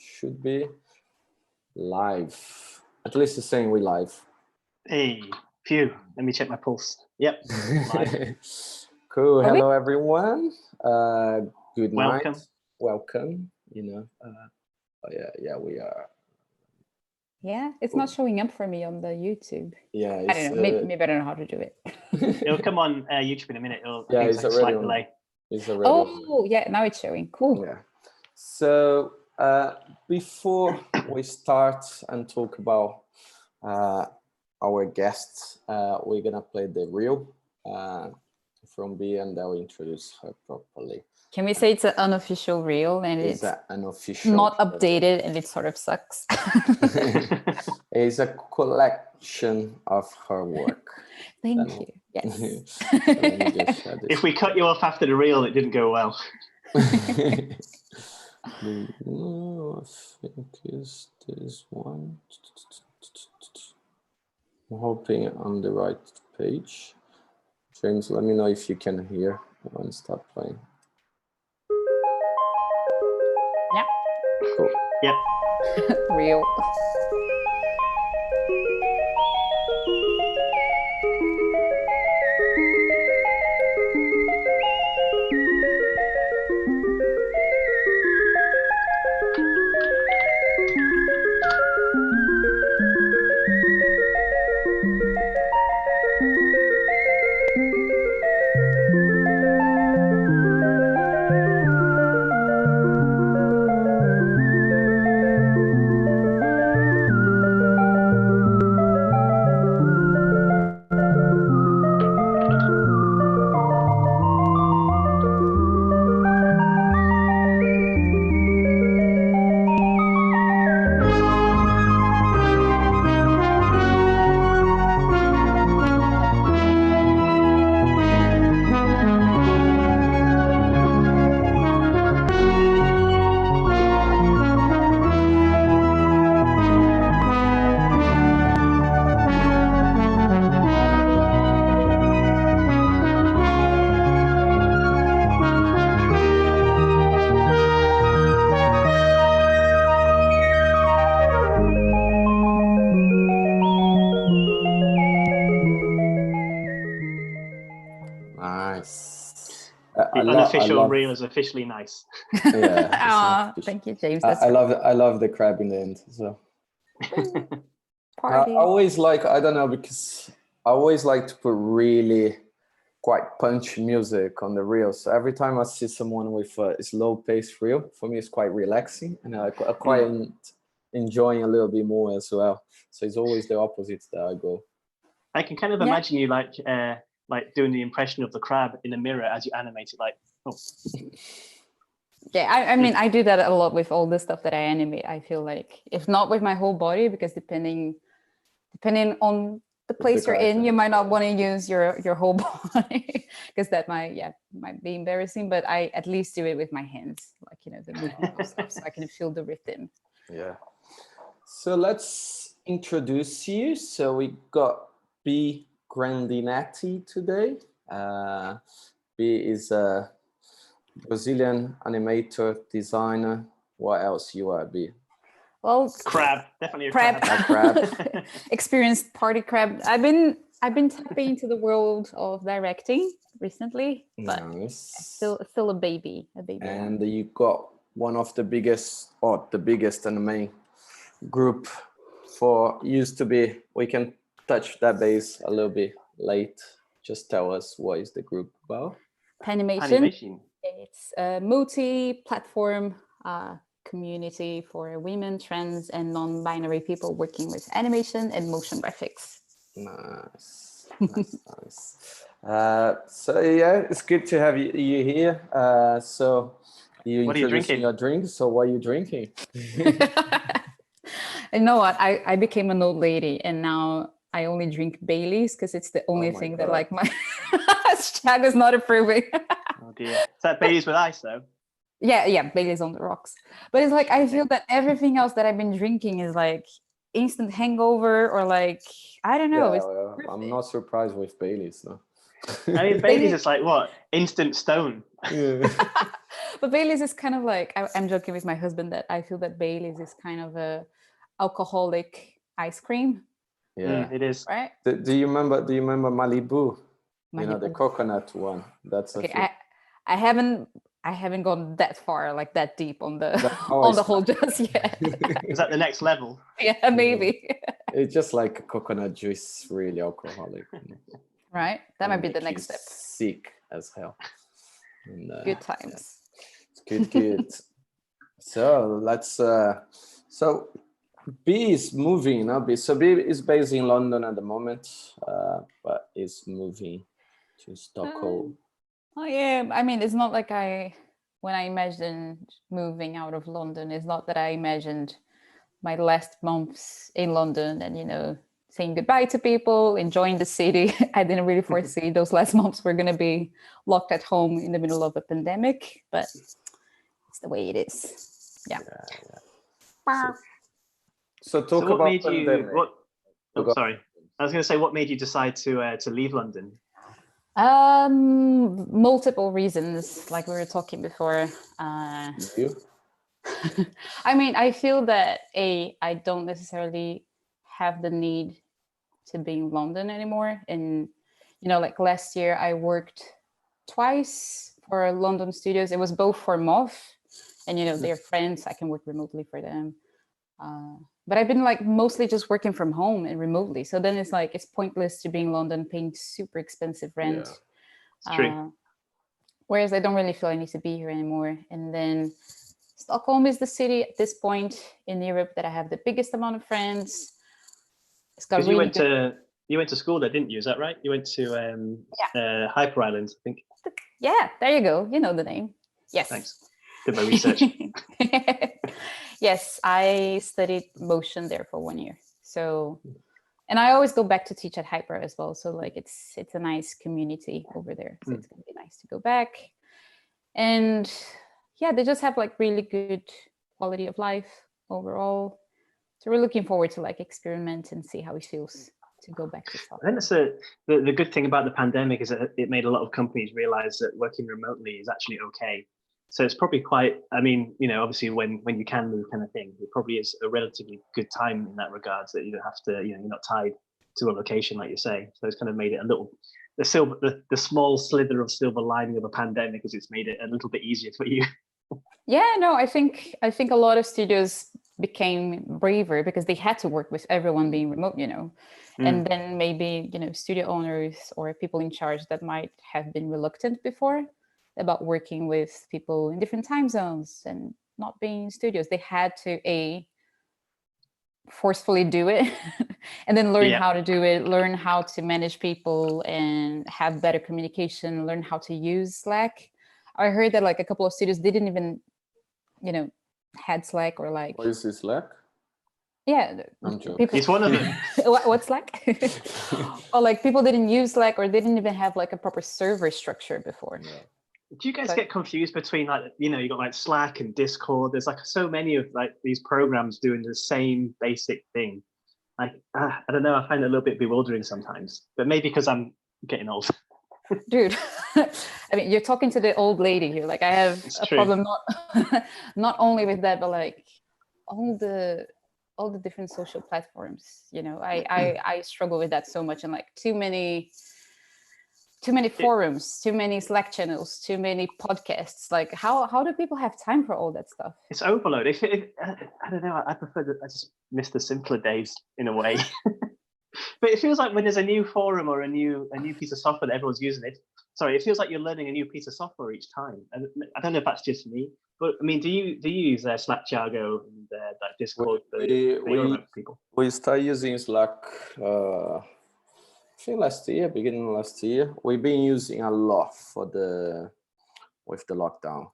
should be live. At least it's saying we live. Hey, phew. Let me check my pulse. Yep. Live. Cool. Hello, everyone. Good night. Welcome. You know. Yeah, we are. Yeah, it's not showing up for me on the YouTube. Yeah, I don't know. Maybe I don't know how to do it. It'll come on YouTube in a minute. It's like already a delay. It's already. Oh, yeah. Now it's showing. Cool. Yeah. So before we start and talk about our guests, we're gonna play the reel from Bee, and I'll introduce her properly. Can we say it's an unofficial reel and it's unofficial, not updated and it sort of sucks? It's a collection of her work. Thank you. Yes. If we cut you off after the reel, it didn't go well. I think is this one. I'm hoping on the right page. James, let me know if you can hear when I start playing. Yeah. Cool. Yep. Real. Unofficial reel is officially nice. Yeah. Thank you, James. I love the crab in the end. So Party. I always like, I don't know, because I always like to put really quite punchy music on the reel. So every time I see someone with a slow paced reel, for me it's quite relaxing, and I quite enjoying a little bit more as well. So it's always the opposite that I go. I can kind of imagine you like doing the impression of the crab in the mirror as you animate it, like, oh. Yeah, I mean, I do that a lot with all the stuff that I animate. I feel like, if not with my whole body, because depending on the place you're in, you might not want to use your whole body, because that might be embarrassing. But I at least do it with my hands, like, the movement of stuff, so I can feel the rhythm. Yeah. So let's introduce you. So we got Bee Grandinetti today. Bee is a Brazilian animator, designer. What else you are, Bee? Well, crab, definitely a crab. crab. Experienced party crab. I've been tapping into the world of directing recently, but nice. Still a baby. And you got one of the biggest anime group used to be. We can touch that base a little bit late. Just tell us, what is the group about? Animation. It's a multi-platform community for women, trans, and non-binary people working with animation and motion graphics. Nice. So yeah, it's good to have you here. So you introducing your drink. So what are you drinking? You know what? I became an old lady, and now I only drink Baileys because it's the only thing that, like, my Shag is not approving. Oh dear. Is that Baileys with ice though? Yeah, Baileys on the rocks. But it's like, I feel that everything else that I've been drinking is like instant hangover, or like, I don't know. Yeah, I'm not surprised with Baileys, though. I mean, Baileys is like what? Instant stone. Yeah. But Baileys is kind of like, I'm joking with my husband that I feel that Baileys is kind of a alcoholic ice cream. Yeah, it is. Right? Do you remember Malibu? You know, the Malibu. coconut one. That's Okay, a I haven't gone that far, like that deep on the how on I the whole just yet. Is that the next level? Yeah, maybe. It's just like coconut juice, really alcoholic. Right? That might be the Make next you step. sick as hell. And, Good times. yeah, it's good. So let's. So B is moving. No, B. So B is based in London at the moment, but is moving to Stockholm. Oh yeah, I mean, it's not like when I imagined moving out of London, it's not that I imagined my last months in London and saying goodbye to people, enjoying the city. I didn't really foresee those last months were going to be locked at home in the middle of a pandemic, but it's the way it is. Yeah. So talk what about made pandemic. you? Sorry, I was going to say, what made you decide to leave London? Multiple reasons, like we were talking before. You? I mean, I feel that I don't necessarily have the need to be in London anymore. And like last year I worked twice for London studios. It was both for MOV and they're friends. I can work remotely for them. But I've been like mostly just working from home and remotely. So then it's like, it's pointless to be in London paying super expensive rent. Yeah, it's true. Whereas I don't really feel I need to be here anymore. And then Stockholm is the city at this point in Europe that I have the biggest amount of friends. It's got really you went to school there, didn't you? Is that right? You went to Hyper Island, I think. Yeah, there you go. You know the name. Yes. Thanks. Did my research. Yes, I studied motion there for 1 year. So, and I always go back to teach at Hyper as well. So like it's a nice community over there. So it's gonna be nice to go back. And yeah, they just have like really good quality of life overall. So we're looking forward to like experiment and see how it feels to go back to Stockholm. I think that's the good thing about the pandemic is that it made a lot of companies realize that working remotely is actually okay. So it's probably quite, I mean, obviously when you can move kind of thing, it probably is a relatively good time in that regard, so that you don't have to, you're not tied to a location like you say. So it's kind of made it a little, the small slither of silver lining of a pandemic is it's made it a little bit easier for you. Yeah, no, I think a lot of studios became braver because they had to work with everyone being remote, and then maybe, studio owners or people in charge that might have been reluctant before about working with people in different time zones and not being in studios. They had to forcefully do it and then learn how to do it, learn how to manage people and have better communication, learn how to use Slack. I heard that like a couple of studios didn't even, had Slack or like. What is this Slack? Yeah, I'm joking. people. It's one of them. What's Slack? Or like people didn't use Slack or they didn't even have like a proper server structure before. Yeah. Do you guys get confused between like, you got like Slack and Discord? There's like so many of like these programs doing the same basic thing. Like, I don't know, I find it a little bit bewildering sometimes, but maybe because I'm getting old. Dude, I mean, you're talking to the old lady here. Like I have a problem not only with that, but like all the different social platforms, I struggle with that so much, and like too many forums, too many Slack channels, too many podcasts. Like how do people have time for all that stuff? It's overload. I don't know, I prefer that. I just miss the simpler days in a way. But it feels like when there's a new forum or a new piece of software that everyone's using it feels like you're learning a new piece of software each time. And I don't know if that's just me, but I mean, do you use Slack, Jargo, and like Discord for people? We started using Slack. I think beginning of last year. We've been using a lot with the lockdown.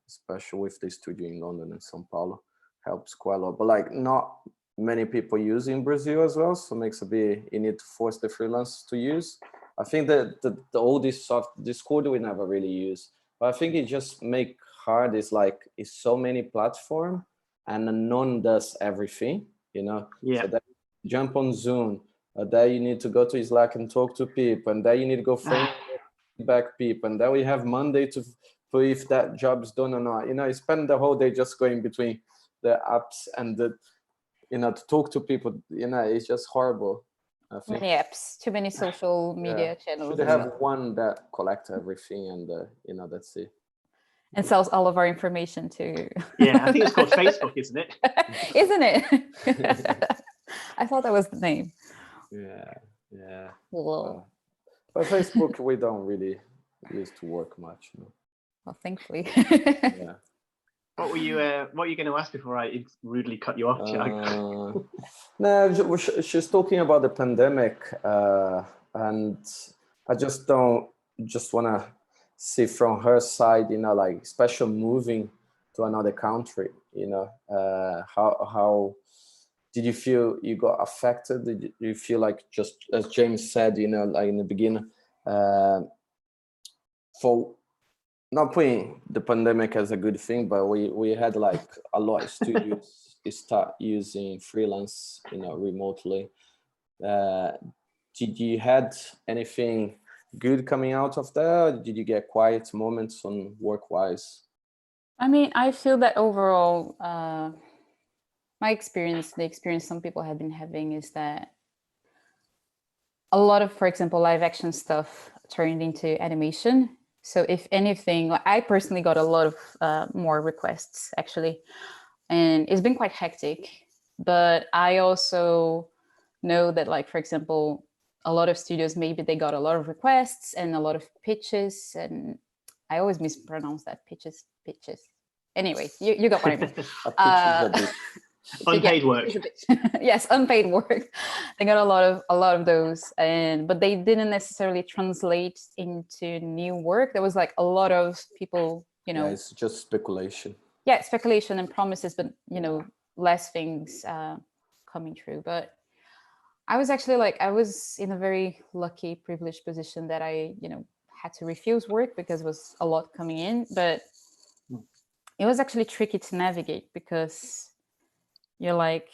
Especially with the studio in London and São Paulo, helps quite a lot. But like not many people use in Brazil as well, so makes you need to force the freelancers to use. I think that the oldest Discord we never really use, but I think it just make hard. It's like it's so many platform and none does everything, So that you jump on Zoom, there you need to go to Slack and talk to people, and there you need to go feedback people, and then we have Monday to for if that job's done or not. You spend the whole day just going between the apps and the, to talk to people. It's just horrible. I Too think. many apps, too many social media channels. Should have one that collects everything, and that's it. And sells all of our information to. Yeah, I think it's called Facebook, isn't it? Isn't it? I thought that was the name. Yeah. Well, but Facebook, we don't really use to work much. Well, thankfully. Yeah. What were you going to ask before I rudely cut you off, Jack? No, she's talking about the pandemic, and I just want to see from her side, like especially moving to another country, how did you feel you got affected? Did you feel like, just as James said, like in the beginning, for not putting the pandemic as a good thing, but we had like a lot of studios start using freelance, remotely. Did you had anything good coming out of that? Did you get quiet moments on work-wise? I mean, I feel that overall, my experience, the experience some people have been having, is that a lot of, for example, live action stuff turned into animation. So if anything, I personally got a lot of more requests, actually, and it's been quite hectic. But I also know that, like, for example, a lot of studios, maybe they got a lot of requests and a lot of pitches, and I always mispronounce that, pitches. Anyway, you got what I mean. Unpaid work. Yes, unpaid work. They got a lot of those, but they didn't necessarily translate into new work. There was like a lot of people, it's just speculation. Yeah, speculation and promises, but less things coming true. But I was actually I was in a very lucky, privileged position that I had to refuse work because it was a lot coming in, but it was actually tricky to navigate, because you're like,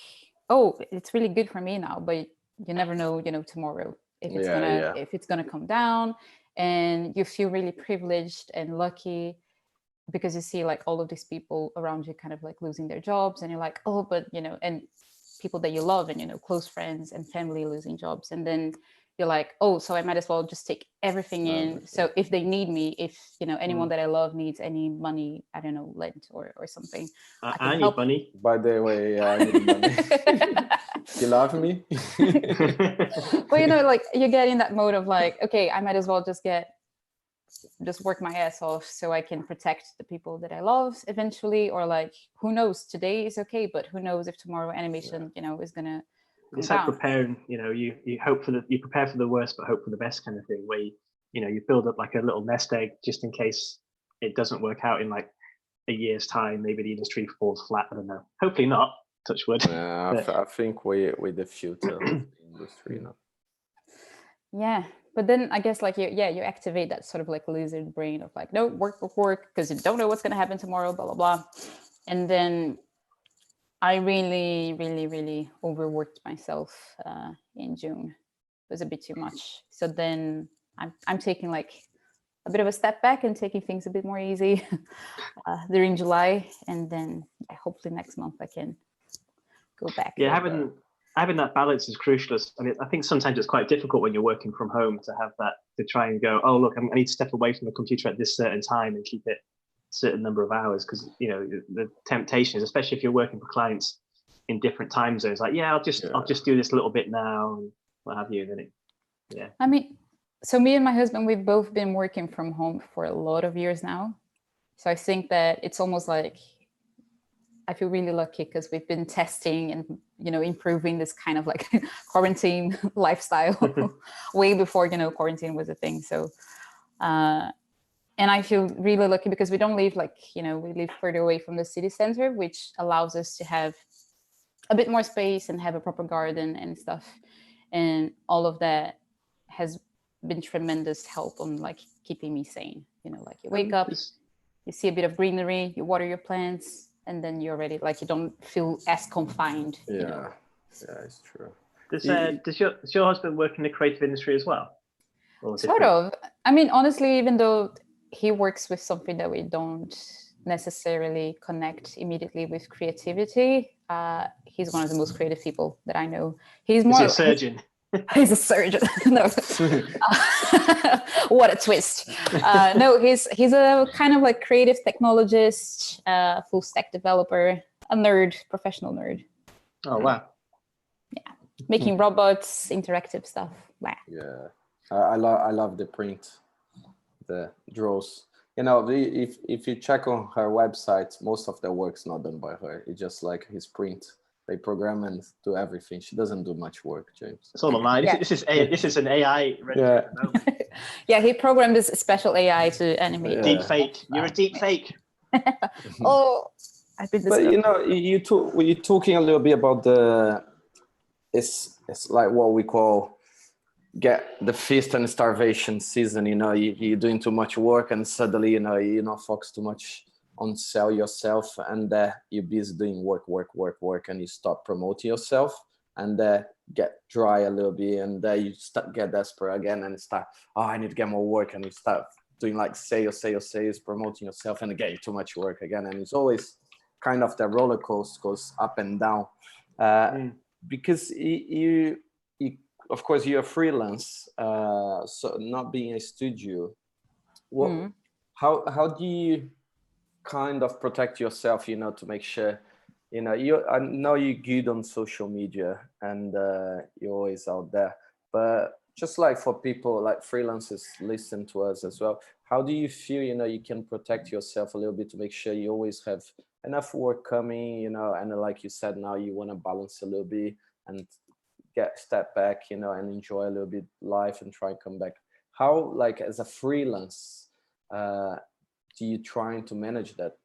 oh, it's really good for me now, but you never know, tomorrow if it's gonna come down. And you feel really privileged and lucky because you see like all of these people around you kind of like losing their jobs, and you're like, oh, but and people that you love and close friends and family losing jobs, and then you're like, oh, so I might as well just take everything in. So if they need me, if anyone that I love needs any money, I don't know, lent or something, I need money. By the way, I need money. You love me? Well, like you get in that mode of like, okay, I might as well just work my ass off so I can protect the people that I love eventually, or like, who knows, today is okay, but who knows if tomorrow animation is gonna come it's down. like preparing, you hope you prepare for the worst but hope for the best kind of thing, where you build up like a little nest egg just in case it doesn't work out in like a year's time. Maybe the industry falls flat, I don't know, hopefully not, touch wood. I think we're the future of the industry now. Yeah, but then I guess like you activate that sort of like lizard brain of like, no, work because you don't know what's going to happen tomorrow, blah blah blah. And then I really, really, really overworked myself in June. It was a bit too much. So then I'm taking like a bit of a step back and taking things a bit more easy during July, and then hopefully next month I can go back. Yeah, having that balance is crucial. I mean, I think sometimes it's quite difficult when you're working from home to have that, to try and go, oh look, I need to step away from the computer at this certain time and keep it a certain number of hours, because the temptation is, especially if you're working for clients in different time zones, like, I'll just do this a little bit now and what have you. And then I mean, so me and my husband, we've both been working from home for a lot of years now. So I think that it's almost like I feel really lucky because we've been testing and improving this kind of like quarantine lifestyle way before quarantine was a thing. So and I feel really lucky because we don't live we live further away from the city center, which allows us to have a bit more space and have a proper garden and stuff, and all of that has been tremendous help on like keeping me sane. Like you wake up, you see a bit of greenery, you water your plants, and then you're ready. Like you don't feel as confined. Yeah, it's true. Does your husband work in the creative industry as well? Sort of. I mean, honestly, even though he works with something that we don't necessarily connect immediately with creativity. He's one of the most creative people that I know. He's more a surgeon. He's a surgeon. No. What a twist. No, he's a kind of like creative technologist, full stack developer, a nerd, professional nerd. Oh, wow. Yeah. Making robots, interactive stuff. Wow. Yeah. I love the print, the draws. You know, if you check on her website, most of the work's not done by her. It's just like his print. They program and do everything. She doesn't do much work, James. It's all online. Yeah. This is an AI ready at the moment. Yeah, he programmed this special AI to animate. Yeah. Deep fake. You're a deep fake. Oh, I've been. But you know, you're talking a little bit about it's like what we call get the feast and starvation season. You know, you're doing too much work and suddenly, you know, you're not focused too much on sell yourself, and you're busy doing work, and you stop promoting yourself, and get dry a little bit, and you get desperate again and start, I need to get more work, and you start doing like sales, promoting yourself, and again too much work again, and it's always kind of the roller coaster goes up and down, because you of course you're freelance, so not being a studio. What how do you kind of protect yourself, you know, to make sure, you know, I know you're good on social media and you're always out there, but just like for people like freelancers listen to us as well, how do you feel, you know, you can protect yourself a little bit to make sure you always have enough work coming, you know, and like you said, now you want to balance a little bit and step back, you know, and enjoy a little bit life and try and come back. How, like as a freelance, do you trying to manage that?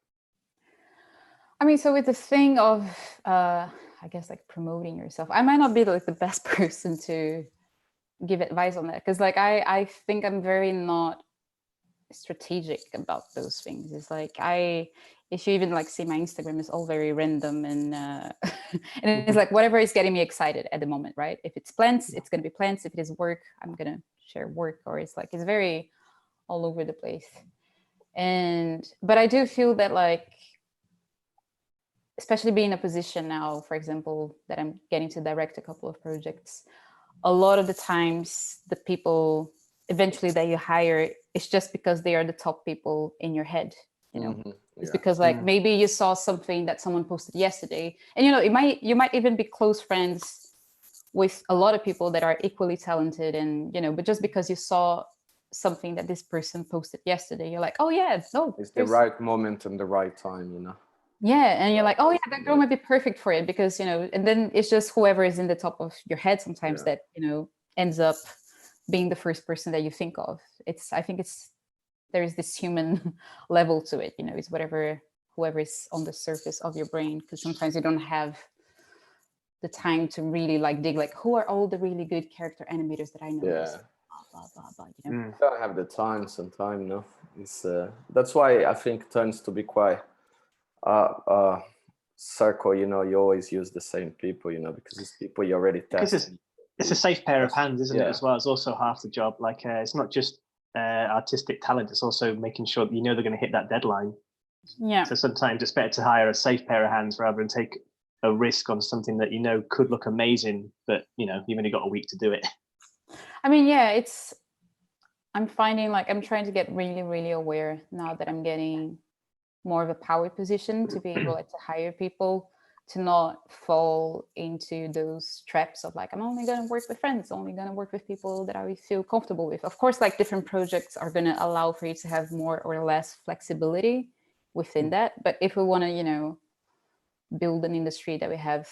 I mean, so with the thing of, I guess like promoting yourself, I might not be like the best person to give advice on that, because like I think I'm very not strategic about those things. It's like if you even like see my Instagram, it's all very random, and and it's like whatever is getting me excited at the moment, right? If it's plants, it's gonna be plants. If it is work, I'm gonna share work, or it's like it's very all over the place. But I do feel that like, especially being in a position now, for example, that I'm getting to direct a couple of projects, a lot of the times the people eventually that you hire, it's just because they are the top people in your head, you know. It's because like maybe you saw something that someone posted yesterday, and you know, you might even be close friends with a lot of people that are equally talented, and you know, but just because you saw something that this person posted yesterday, you're like, oh yeah, no, it's the right moment and the right time, you know. Yeah, and you're like, oh yeah, that girl might be perfect for it, because you know, and then it's just whoever is in the top of your head sometimes that, you know, ends up being the first person that you think of. I think there is this human level to it, you know. It's whoever is on the surface of your brain, because sometimes you don't have the time to really like dig, like who are all the really good character animators that I know. Blah, blah, blah, you know? You don't have the time sometimes, no. It's that's why I think it tends to be quite circle, you know. You always use the same people, you know, because it's people you already tested. It's a safe pair of hands, isn't it, as well? It's also half the job. Like it's not just artistic talent, it's also making sure that you know they're going to hit that deadline. Yeah. So sometimes it's better to hire a safe pair of hands rather than take a risk on something that you know could look amazing, but you know, you've only got a week to do it. I mean, yeah, I'm finding like I'm trying to get really, really aware now that I'm getting more of a power position to be able like, to hire people, to not fall into those traps of like, I'm only going to work with friends, only going to work with people that I feel comfortable with. Of course, like different projects are going to allow for you to have more or less flexibility within that. But if we want to, you know, build an industry that we have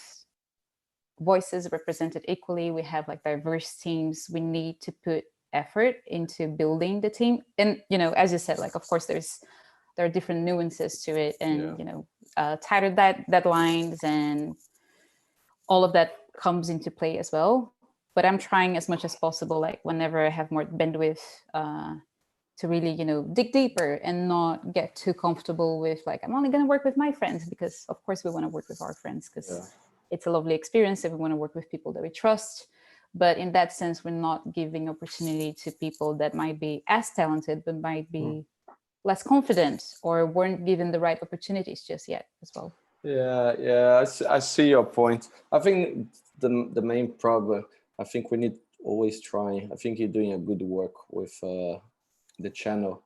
voices represented equally, we have like diverse teams, we need to put effort into building the team. And, you know, as you said, like, of course, there are different nuances to it, and you know, tighter deadlines and all of that comes into play as well. But I'm trying as much as possible, like whenever I have more bandwidth, to really, you know, dig deeper and not get too comfortable with like, I'm only going to work with my friends, because of course we want to work with our friends because it's a lovely experience, and we want to work with people that we trust. But in that sense, we're not giving opportunity to people that might be as talented, but might be less confident or weren't given the right opportunities just yet as well. Yeah, I see your point. I think the main problem, I think we need always try. I think you're doing a good work with the channel,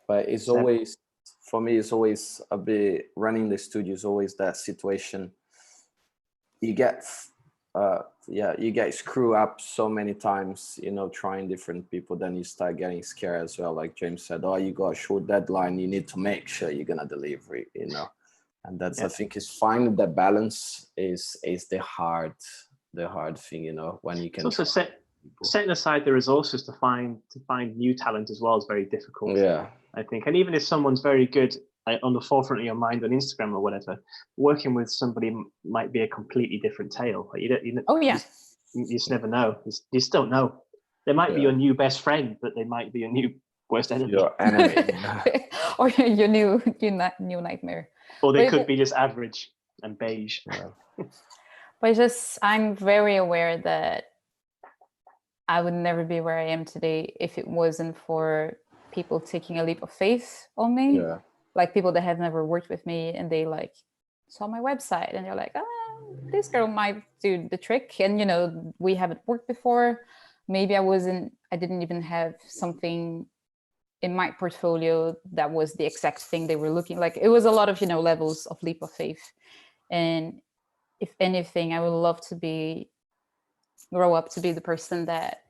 but it's always, for me, it's always a bit, running the studio is always that situation. You get you get screwed up so many times, trying different people, then you start getting scared as well. Like James said, oh, you got a short deadline, you need to make sure you're gonna deliver it, and that's, I think, is finding that balance is the hard thing, when you can also setting aside the resources to find new talent as well is very difficult. Yeah, I think. And even if someone's very good, like, on the forefront of your mind on Instagram or whatever, working with somebody might be a completely different tale. Like, you just never know. You just don't know. They might be your new best friend, but they might be your new worst enemy. Your enemy. Or your new nightmare. Or they could be just average and beige. Yeah. But I'm very aware that I would never be where I am today if it wasn't for people taking a leap of faith on me. Yeah. Like people that have never worked with me and they saw my website and they're like, this girl might do the trick. And, we haven't worked before. Maybe I didn't even have something in my portfolio that was the exact thing they were looking like. It was a lot of, levels of leap of faith. And if anything, I would love to grow up to be the person that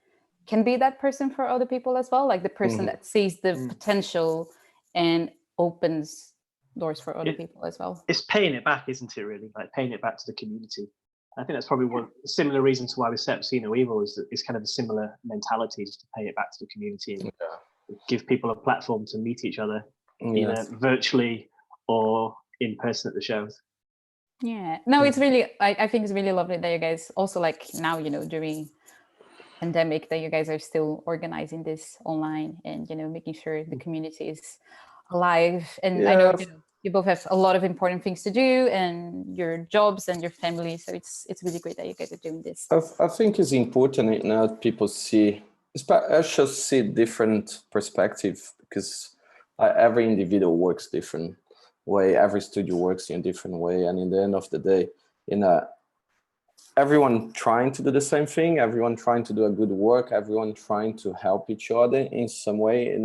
can be that person for other people as well. Like the person that sees the potential and opens doors for other people as well. It's paying it back, isn't it, really? Like paying it back to the community. I think that's probably one similar reason to why we set up See No Evil, is that it's kind of a similar mentality, just to pay it back to the community and give people a platform to meet each other, either virtually or in person at the shows. Yeah, no, it's really, I think it's really lovely that you guys also, like, now, during pandemic, that you guys are still organizing this online and, making sure the community is alive. And I know you both have a lot of important things to do and your jobs and your family. So it's really great that you guys are doing this. I think it's important now that people see, especially see different perspective, because every individual works different way, every studio works in a different way, and in the end of the day, everyone trying to do the same thing, everyone trying to do a good work, everyone trying to help each other in some way.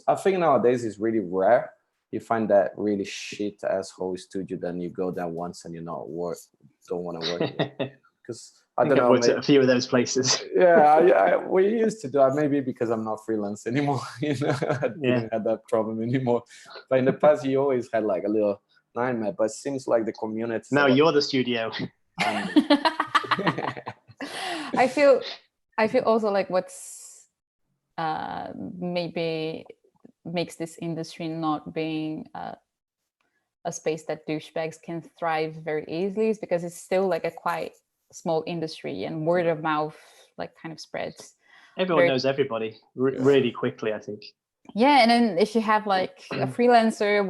I think nowadays is really rare. You find that really shit asshole studio, then you go there once and don't want to work. Because I don't know. I've worked at a few of those places. We used to do it, maybe because I'm not freelance anymore. I didn't have that problem anymore. But in the past, you always had like a little nightmare. But it seems like the community. Now you're the studio. I feel also like what's maybe makes this industry not being a space that douchebags can thrive very easily is because it's still like a quite small industry, and word of mouth like kind of spreads. Everyone knows everybody really quickly, I think. Yeah, and then if you have like a freelancer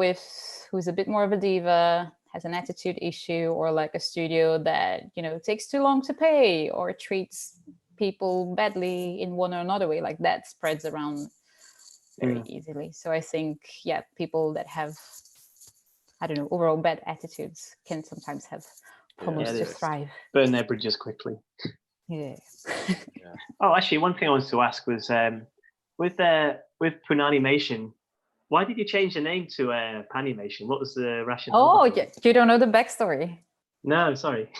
who's a bit more of a diva, has an attitude issue, or like a studio that takes too long to pay or treats people badly in one or another way, like that spreads around very easily. So I think people that have, I don't know, overall bad attitudes can sometimes have problems to thrive. Burn their bridges quickly. Yeah. Oh, actually, one thing I wanted to ask was with Punanimation, why did you change the name to Panimation? What was the rationale? Oh, you don't know the backstory? No, sorry.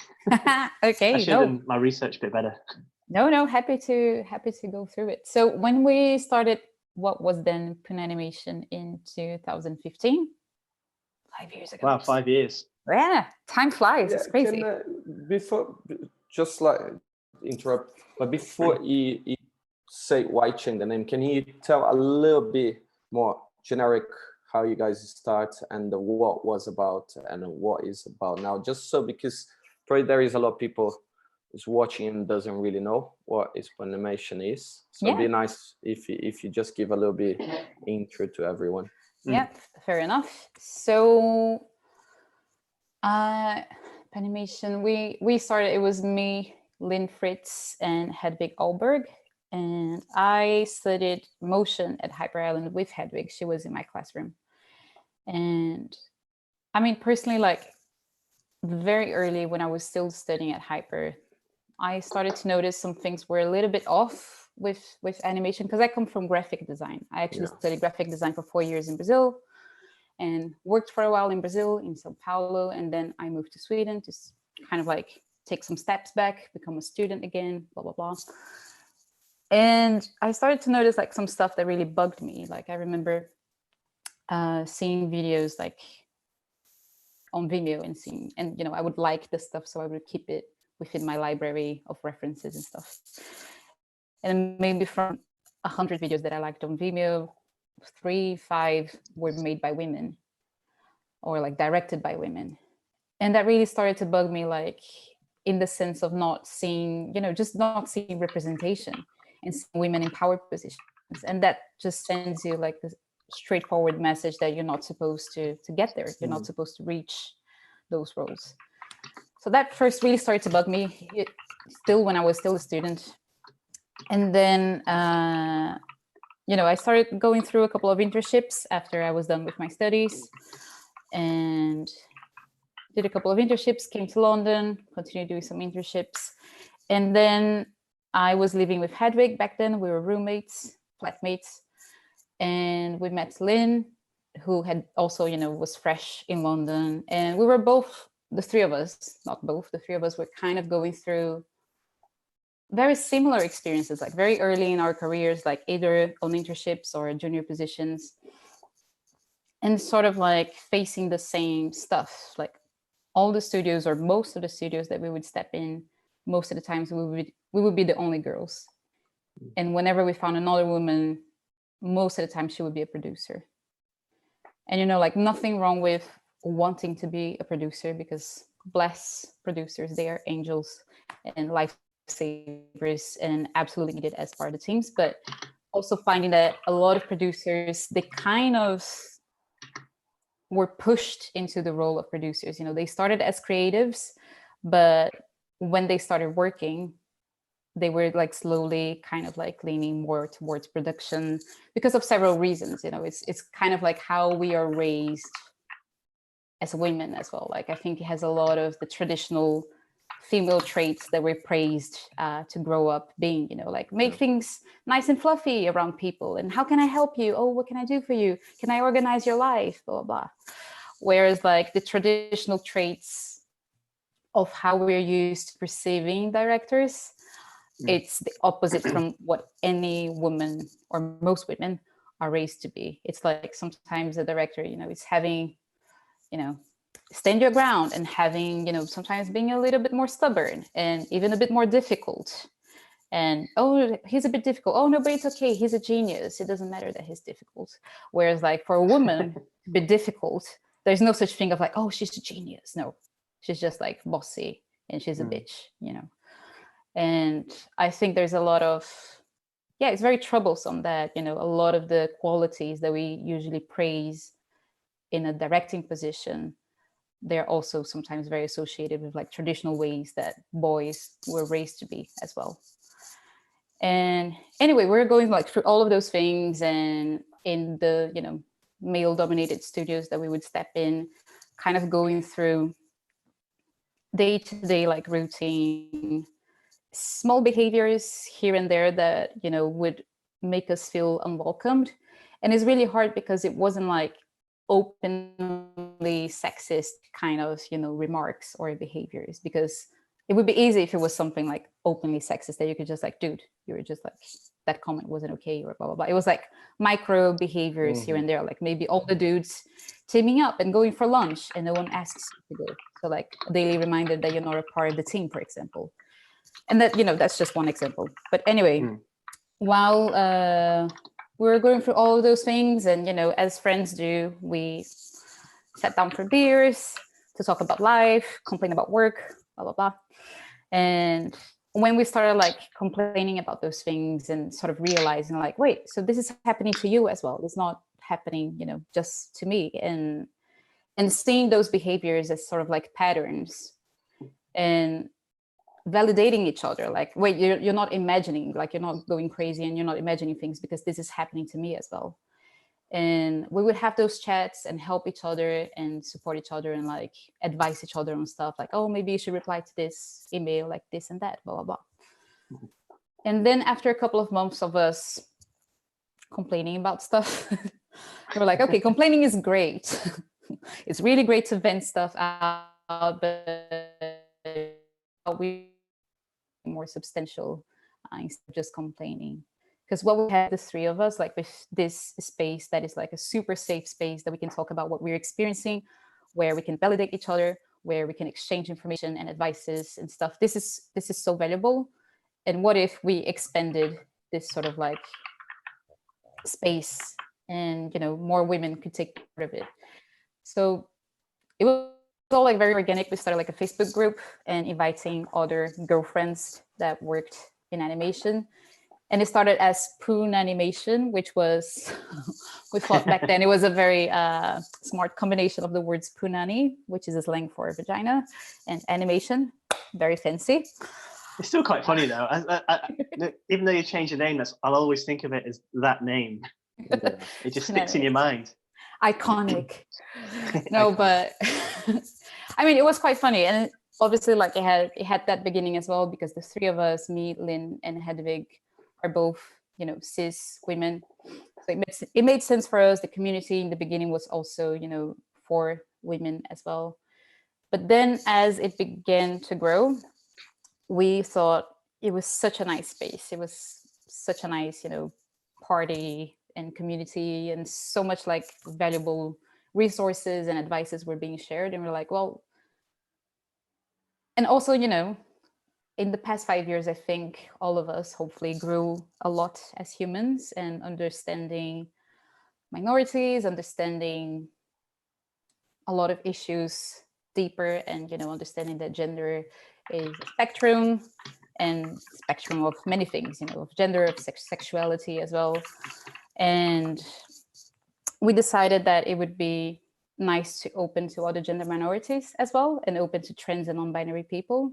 Okay. I should have done my research a bit better. No, happy to go through it. So when we started what was then Punanimation in 2015, 5 years ago. Wow, 5 years. Yeah, time flies. It's crazy. Before, just like interrupt, but before you say why change the name, can you tell a little bit more generic how you guys start and what was about and what is about now? Just so, because probably there is a lot of people is watching and doesn't really know what Punanimation is. So it'd be nice if you just give a little bit intro to everyone. Yeah, fair enough. So Punanimation, we started, it was me, Lynn Fritz, and Hedvig Alberg. and I studied motion at Hyper Island with Hedwig. She was in my classroom. And I mean, personally, like very early when I was still studying at Hyper, I started to notice some things were a little bit off with animation, because I come from graphic design. I actually studied graphic design for 4 years in Brazil and worked for a while in Brazil, in Sao Paulo. And then I moved to Sweden to kind of like take some steps back, become a student again, blah, blah, blah. And I started to notice like some stuff that really bugged me. Like I remember seeing videos like on Vimeo and seeing, and you know, I would like the stuff, so I would keep it within my library of references and stuff. And maybe from 100 videos that I liked on Vimeo, 3, 5 were made by women or like directed by women. And that really started to bug me, like in the sense of not seeing, you know, just not seeing representation and seeing women in power positions. And that just sends you like this straightforward message that you're not supposed to get there. You're not supposed to reach those roles. So that first really started to bug me, still when I was still a student. And then, you know, I started going through a couple of internships after I was done with my studies, and did a couple of internships, came to London, continued doing some internships. And then I was living with Hedwig back then. We were roommates, flatmates. And we met Lynn, who had also, you know, was fresh in London. And we were both, the three of us, not both, the three of us were kind of going through very similar experiences, like very early in our careers, like either on internships or junior positions. And sort of like facing the same stuff, like all the studios or most of the studios that we would step in, most of the times we would be the only girls. And whenever we found another woman, most of the time she would be a producer. And, you know, like nothing wrong with wanting to be a producer, because bless producers, they are angels and lifesavers and absolutely needed as part of the teams. But also finding that a lot of producers, they kind of were pushed into the role of producers. You know, they started as creatives, but when they started working, they were like slowly kind of like leaning more towards production because of several reasons. You know, it's kind of like how we are raised as women as well. Like I think it has a lot of the traditional female traits that we're praised to grow up being, you know, like make things nice and fluffy around people. And how can I help you? Oh, what can I do for you? Can I organize your life? Blah, blah, blah. Whereas like the traditional traits of how we're used to perceiving directors, it's the opposite from what any woman or most women are raised to be. It's like sometimes a director, you know, is having, you know, stand your ground and having, you know, sometimes being a little bit more stubborn and even a bit more difficult. And, oh, he's a bit difficult. Oh, no, but it's okay. He's a genius. It doesn't matter that he's difficult. Whereas like for a woman, a bit difficult, there's no such thing of like, oh, she's a genius. No, she's just like bossy and she's a bitch, you know. And I think there's a lot of, yeah, it's very troublesome that, you know, a lot of the qualities that we usually praise in a directing position, they're also sometimes very associated with like traditional ways that boys were raised to be as well. And anyway, we're going like through all of those things, and in the, you know, male dominated studios that we would step in, kind of going through day-to-day like routine, small behaviors here and there that, you know, would make us feel unwelcomed. And it's really hard because it wasn't like openly sexist kind of, you know, remarks or behaviors, because it would be easy if it was something like openly sexist that you could just like, dude, you were just like, that comment wasn't okay, or blah, blah, blah. It was like micro behaviors here and there, like maybe all the dudes teaming up and going for lunch and no one asks you to go. So like a daily reminder that you're not a part of the team, for example. And that, you know, that's just one example. But anyway, while we were going through all of those things, and, you know, as friends do, we sat down for beers to talk about life, complain about work, blah, blah, blah. And when we started like complaining about those things and sort of realizing like, wait, so this is happening to you as well. It's not happening, you know, just to me. And seeing those behaviors as sort of like patterns. And validating each other. Like, wait, you're not imagining, like, you're not going crazy and you're not imagining things, because this is happening to me as well. And we would have those chats and help each other and support each other and like advise each other on stuff like, oh, maybe you should reply to this email like this and that, blah, blah, blah. And then after a couple of months of us complaining about stuff, we were like, okay, complaining is great. It's really great to vent stuff out, but we more substantial instead of just complaining. Because what we have, the three of us, like with this space that is like a super safe space that we can talk about what we're experiencing, where we can validate each other, where we can exchange information and advices and stuff. This is so valuable. And what if we expanded this sort of like space and, you know, more women could take part of it? So it was all like very organic. We started like a Facebook group and inviting other girlfriends that worked in animation. And it started as Poon Animation, which was, we thought back then it was a very smart combination of the words punani, which is a slang for vagina, and animation, very fancy. It's still quite funny though. Even though you change the name, I'll always think of it as that name. It just sticks in your mind. Iconic. No, but I mean, it was quite funny. And obviously like it had that beginning as well, because the three of us, me, Lynn, and Hedwig, are both, you know, cis women. So it made sense for us. The community in the beginning was also, you know, for women as well. But then as it began to grow, we thought it was such a nice space. It was such a nice, you know, party and community, and so much like valuable resources and advices were being shared. And we're like, well, and also, you know, in the past 5 years, I think all of us hopefully grew a lot as humans, and understanding minorities, understanding a lot of issues deeper, and, you know, understanding that gender is a spectrum, and spectrum of many things, you know, of gender, of sexuality as well. And we decided that it would be nice to open to other gender minorities as well, and open to trans and non-binary people.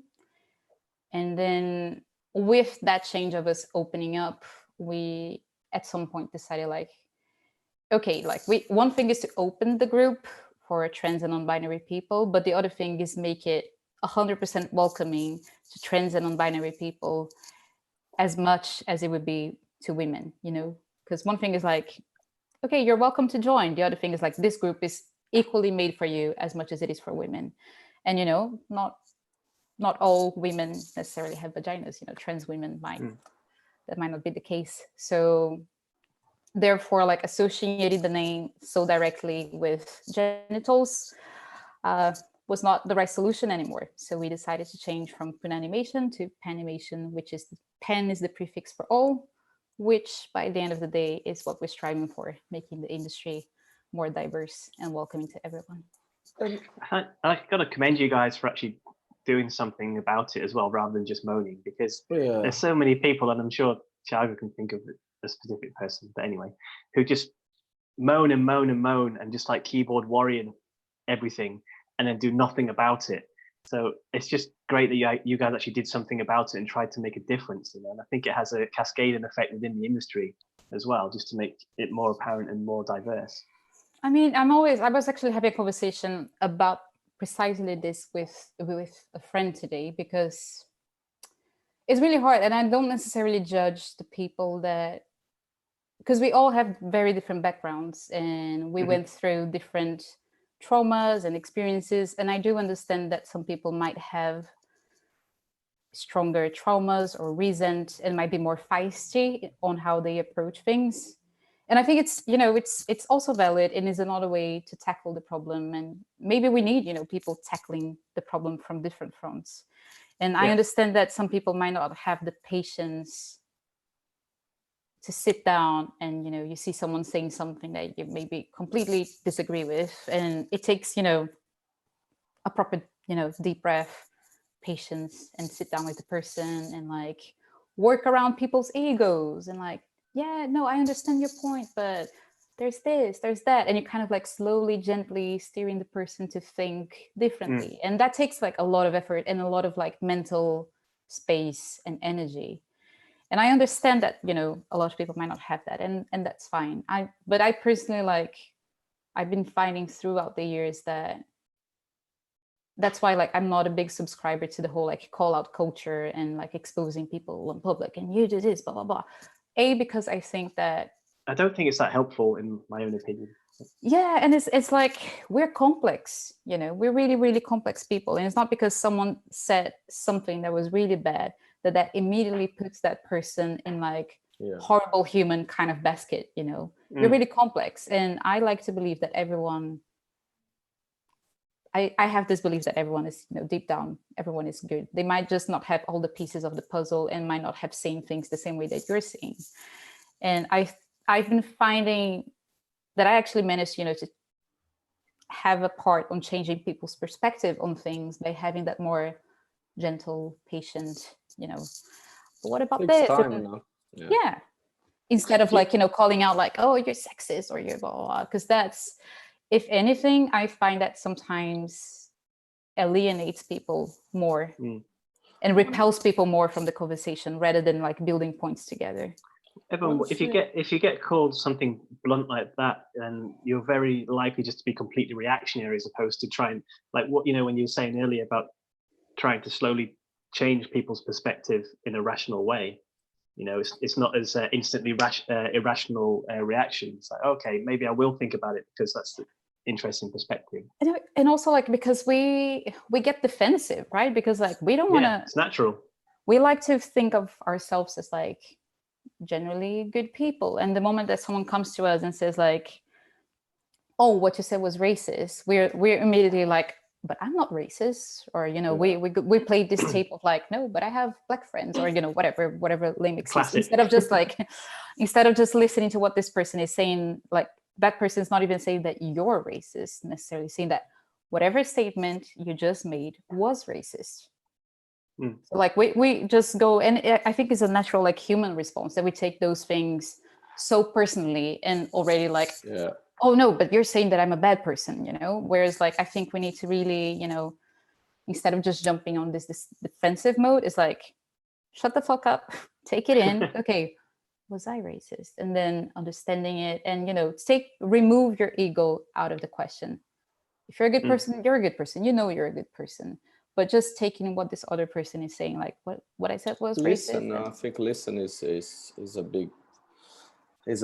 And then with that change of us opening up, we at some point decided like, okay, like one thing is to open the group for trans and non-binary people, but the other thing is make it 100% welcoming to trans and non-binary people as much as it would be to women, you know? Because one thing is like, okay, you're welcome to join. The other thing is like, this group is equally made for you as much as it is for women. And, you know, not all women necessarily have vaginas, you know, trans women might, that might not be the case. So therefore, like associating the name so directly with genitals was not the right solution anymore. So we decided to change from Punanimation to Panimation, which is, pan is the prefix for all, which by the end of the day is what we're striving for, making the industry more diverse and welcoming to everyone. I gotta commend you guys for actually doing something about it as well, rather than just moaning, because there's so many people, and I'm sure Thiago can think of a specific person, but anyway, who just moan and moan and moan and just like keyboard warrior everything and then do nothing about it. So it's just great that you guys actually did something about it and tried to make a difference, you know. And I think it has a cascading effect within the industry as well, just to make it more apparent and more diverse. I mean, I was actually having a conversation about precisely this with a friend today, because it's really hard, and I don't necessarily judge the people that, because we all have very different backgrounds and we went through different traumas and experiences, and I do understand that some people might have stronger traumas or resent and might be more feisty on how they approach things. And I think it's, you know, it's also valid and is another way to tackle the problem. And maybe we need, you know, people tackling the problem from different fronts. And I understand that some people might not have the patience to sit down and, you know, you see someone saying something that you maybe completely disagree with. And it takes, you know, a proper, you know, deep breath, patience, and sit down with the person and like work around people's egos and like, yeah, no, I understand your point, but there's this, there's that. And you kind of like slowly, gently steering the person to think differently. And that takes like a lot of effort and a lot of like mental space and energy. And I understand that, you know, a lot of people might not have that, and that's fine. But I personally, like, I've been finding throughout the years that that's why, like, I'm not a big subscriber to the whole like call out culture and like exposing people in public and you do this, blah, blah, blah. Because I think that I don't think it's that helpful, in my own opinion. yeah, and it's like we're complex, you know, we're really, really complex people. And it's not because someone said something that was really bad that immediately puts that person in like horrible human kind of basket, you know. We're really complex. And I like to believe that everyone, I have this belief that everyone is, you know, deep down, everyone is good. They might just not have all the pieces of the puzzle and might not have seen things the same way that you're seeing. And I've been finding that I actually managed, you know, to have a part on changing people's perspective on things by having that more gentle, patient, you know, but what about this? Yeah. Instead of like, you know, calling out like, oh, you're sexist or you're blah, blah, blah. Because that's, if anything, I find that sometimes alienates people more and repels people more from the conversation rather than like building points together. Everyone, if you get called something blunt like that, then you're very likely just to be completely reactionary, as opposed to trying, like what, you know, when you were saying earlier about trying to slowly change people's perspective in a rational way. You know, it's not as instantly irrational reaction. It's like, okay, maybe I will think about it because that's the interesting perspective. And also like, because we get defensive, right? Because like we don't want to. It's natural. We like to think of ourselves as like generally good people, and the moment that someone comes to us and says like, oh, what you said was racist, we're immediately like, but I'm not racist, or you know, we played this tape of like, no, but I have black friends, or you know, whatever lame excuse. Instead of just like instead of just listening to what this person is saying, like that person's not even saying that you're racist necessarily, saying that whatever statement you just made was racist. So like we just go, and I think it's a natural like human response that we take those things so personally and already like, oh no, but you're saying that I'm a bad person, you know? Whereas like, I think we need to really, you know, instead of just jumping on this defensive mode, it's like, shut the fuck up, take it in. Okay, was I racist? And then understanding it, and, you know, remove your ego out of the question. If you're a good person, you're a good person. You know you're a good person. But just taking what this other person is saying, like what I said was listen, racist. I think listen is a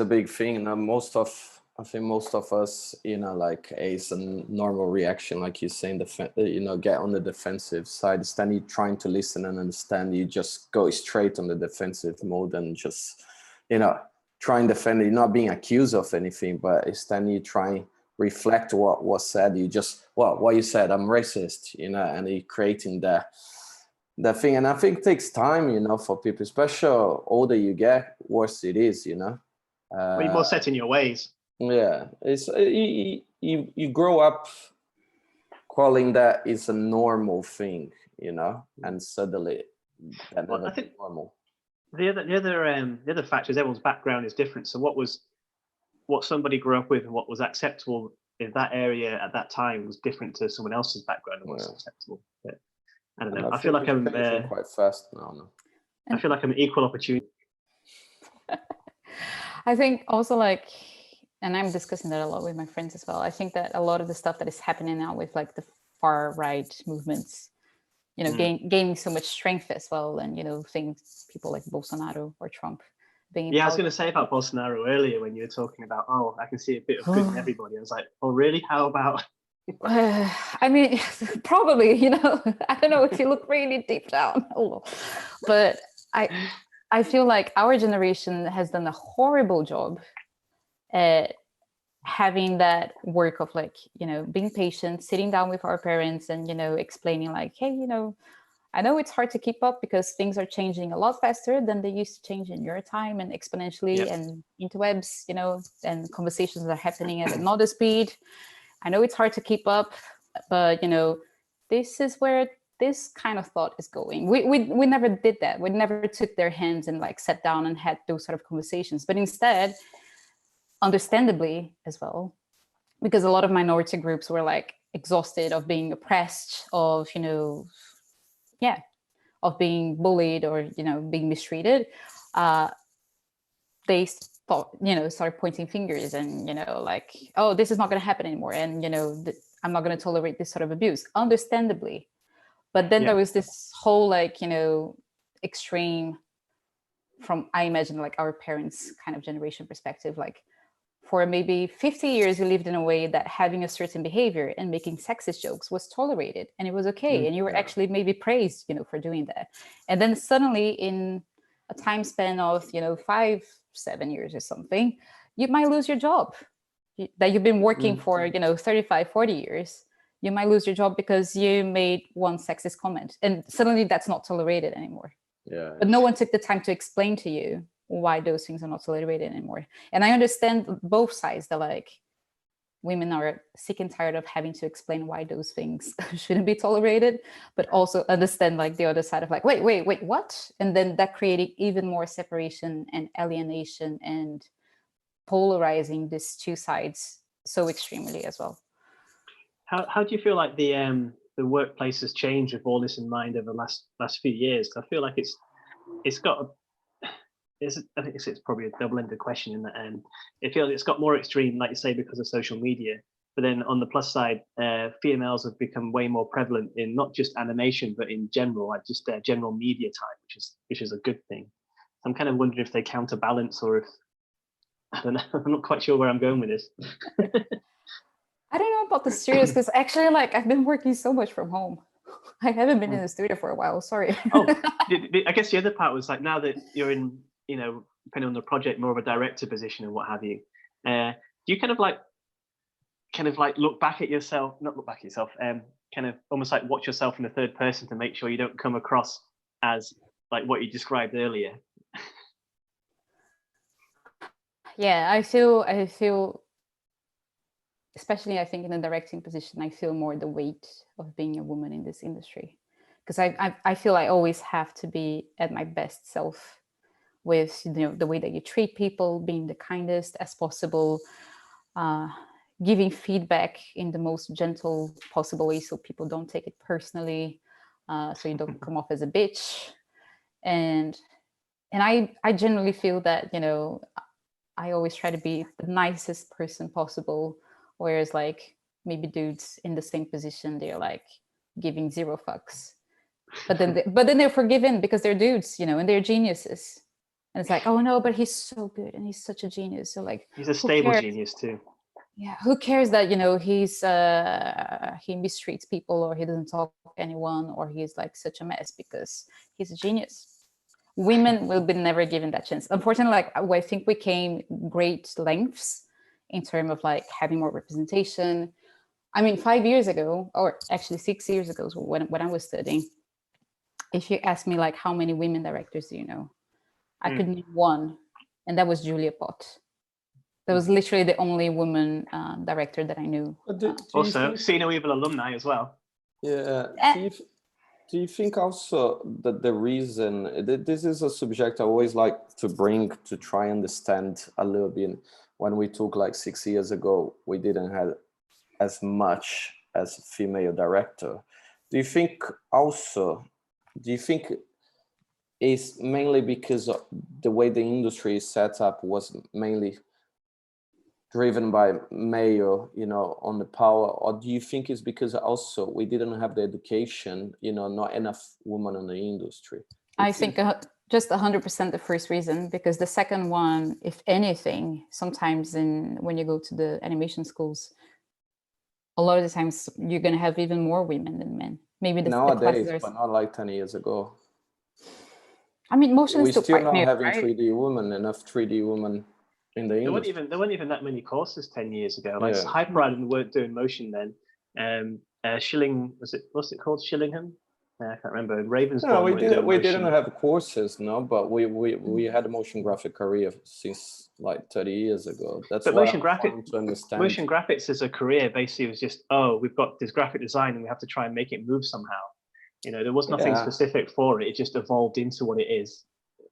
big thing, and I think most of us, you know, like it's a normal reaction, like you're saying, you know, get on the defensive side. Instead of trying to listen and understand, you just go straight on the defensive mode and just, you know, try and defend it. You're not being accused of anything, but instead you try and reflect what was said. You just, what you said, I'm racist, you know, and you're creating that thing. And I think it takes time, you know, for people, especially older you get, worse it is, you know. Well, you're more set in your ways. Yeah, it's you grow up calling that is a normal thing, you know, and suddenly that never be normal. The other factor is everyone's background is different. So what somebody grew up with and what was acceptable in that area at that time was different to someone else's background and what's acceptable. But I don't know. I feel like I'm quite fast now. No? I feel like I'm an equal opportunity. I think also like, and I'm discussing that a lot with my friends as well. I think that a lot of the stuff that is happening now with like the far right movements, you know, gaining so much strength as well, and you know, things people like Bolsonaro or Trump. Yeah, I was going to say about Bolsonaro earlier when you were talking about, oh, I can see a bit of good in everybody. I was like, oh, really? How about? I mean, probably, you know, I don't know if you look really deep down, but I feel like our generation has done a horrible job at having that work of like, you know, being patient, sitting down with our parents and, you know, explaining like, hey, you know, I know it's hard to keep up because things are changing a lot faster than they used to change in your time, and exponentially, and interwebs, you know, and conversations are happening at another speed. I know it's hard to keep up, but, you know, this is where this kind of thought is going. We never did that. We never took their hands and like sat down and had those sort of conversations, but instead, understandably as well, because a lot of minority groups were like exhausted of being oppressed, of, you know, of being bullied or, being mistreated, they start pointing fingers and, like, oh, this is not going to happen anymore. And, I'm not going to tolerate this sort of abuse, understandably. But then there was this whole, like, extreme from, I imagine, like our parents' kind of generation perspective, like for maybe 50 years, we lived in a way that having a certain behavior and making sexist jokes was tolerated and it was okay. And you were actually maybe praised, for doing that. And then suddenly in a time span of, 5-7 years or something, you might lose your job that you've been working for, 35-40 years. You might lose your job because you made one sexist comment, and suddenly that's not tolerated anymore. Yeah. But no one took the time to explain to you why those things are not tolerated anymore. And I understand both sides, that like women are sick and tired of having to explain why those things shouldn't be tolerated, but also understand like the other side of like, wait, what? And then that created even more separation and alienation and polarizing these two sides so extremely as well. How do you feel like the workplace has changed with all this in mind over the last few years? I feel like it's got I think it's probably a double-ended question in that it feels it's got more extreme, like you say, because of social media. But then on the plus side, females have become way more prevalent in not just animation, but in general, like just general media type, which is a good thing. I'm kind of wondering if they counterbalance, or if, I don't know, I'm not quite sure where I'm going with this. I don't know about the studios, because actually, like, I've been working so much from home. I haven't been in the studio for a while. Sorry. I guess the other part was like, now that you're in, depending on the project, more of a director position and what have you. Do you kind of like look back at yourself, not look back at yourself, kind of almost like watch yourself in the third person to make sure you don't come across as like what you described earlier? Yeah, I feel. Especially, I think in the directing position, I feel more the weight of being a woman in this industry, because I feel I always have to be at my best self with the way that you treat people, being the kindest as possible, giving feedback in the most gentle possible way so people don't take it personally, so you don't come off as a bitch, and I generally feel that I always try to be the nicest person possible. Whereas like maybe dudes in the same position, they're like giving zero fucks, but then they're forgiven because they're dudes, and they're geniuses. And it's like, oh no, but he's so good and he's such a genius. So like, he's a stable genius too. Yeah, who cares that he's he mistreats people, or he doesn't talk to anyone, or he's like such a mess, because he's a genius. Women will be never given that chance. Unfortunately, like I think we came great lengths in terms of like having more representation. I mean, 5 years ago, or actually 6 years ago, when I was studying, if you asked me like how many women directors do you know, I could name one, and that was Julia Pott. That was literally the only woman director that I knew. Also, See No Evil alumni as well. Yeah. Do you think also that the reason, this is a subject I always like to bring to try and understand a little bit. When we took like 6 years ago, we didn't have as much as a female director. Do you think it's mainly because of the way the industry is set up was mainly driven by male, on the power, or do you think it's because also we didn't have the education, not enough women in the industry? I think just 100% the first reason, because the second one, if anything, sometimes when you go to the animation schools, a lot of the times you're going to have even more women than men. Maybe nowadays, but not like 10 years ago. I mean, motion is still not having right? 3D women, enough 3D women in the industry. There weren't even that many courses 10 years ago. Like Hyper Island weren't doing motion then. What's it called? Shillingham? I can't remember. Ravensbourne. No, we didn't have courses, but we had a motion graphic career since like 30 years ago. That's what I'm trying to understand. Motion graphics as a career basically was just, we've got this graphic design and we have to try and make it move somehow. There was nothing specific for it. It just evolved into what it is.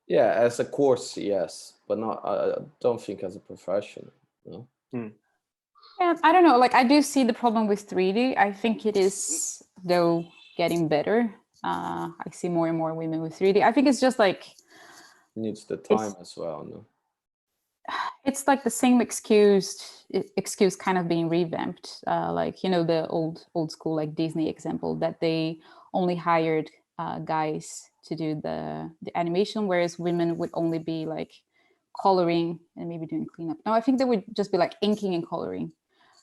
Yeah, as a course, yes, but not. I don't think as a profession. No. Yeah, I don't know. Like, I do see the problem with 3D. I think it is, though, getting better. I see more and more women with 3D. I think it's just like needs the time as well. No? It's like the same excuse kind of being revamped, like, you know, the old school like Disney example that they only hired guys to do the animation, whereas women would only be like coloring and maybe doing cleanup. No, I think they would just be like inking and coloring.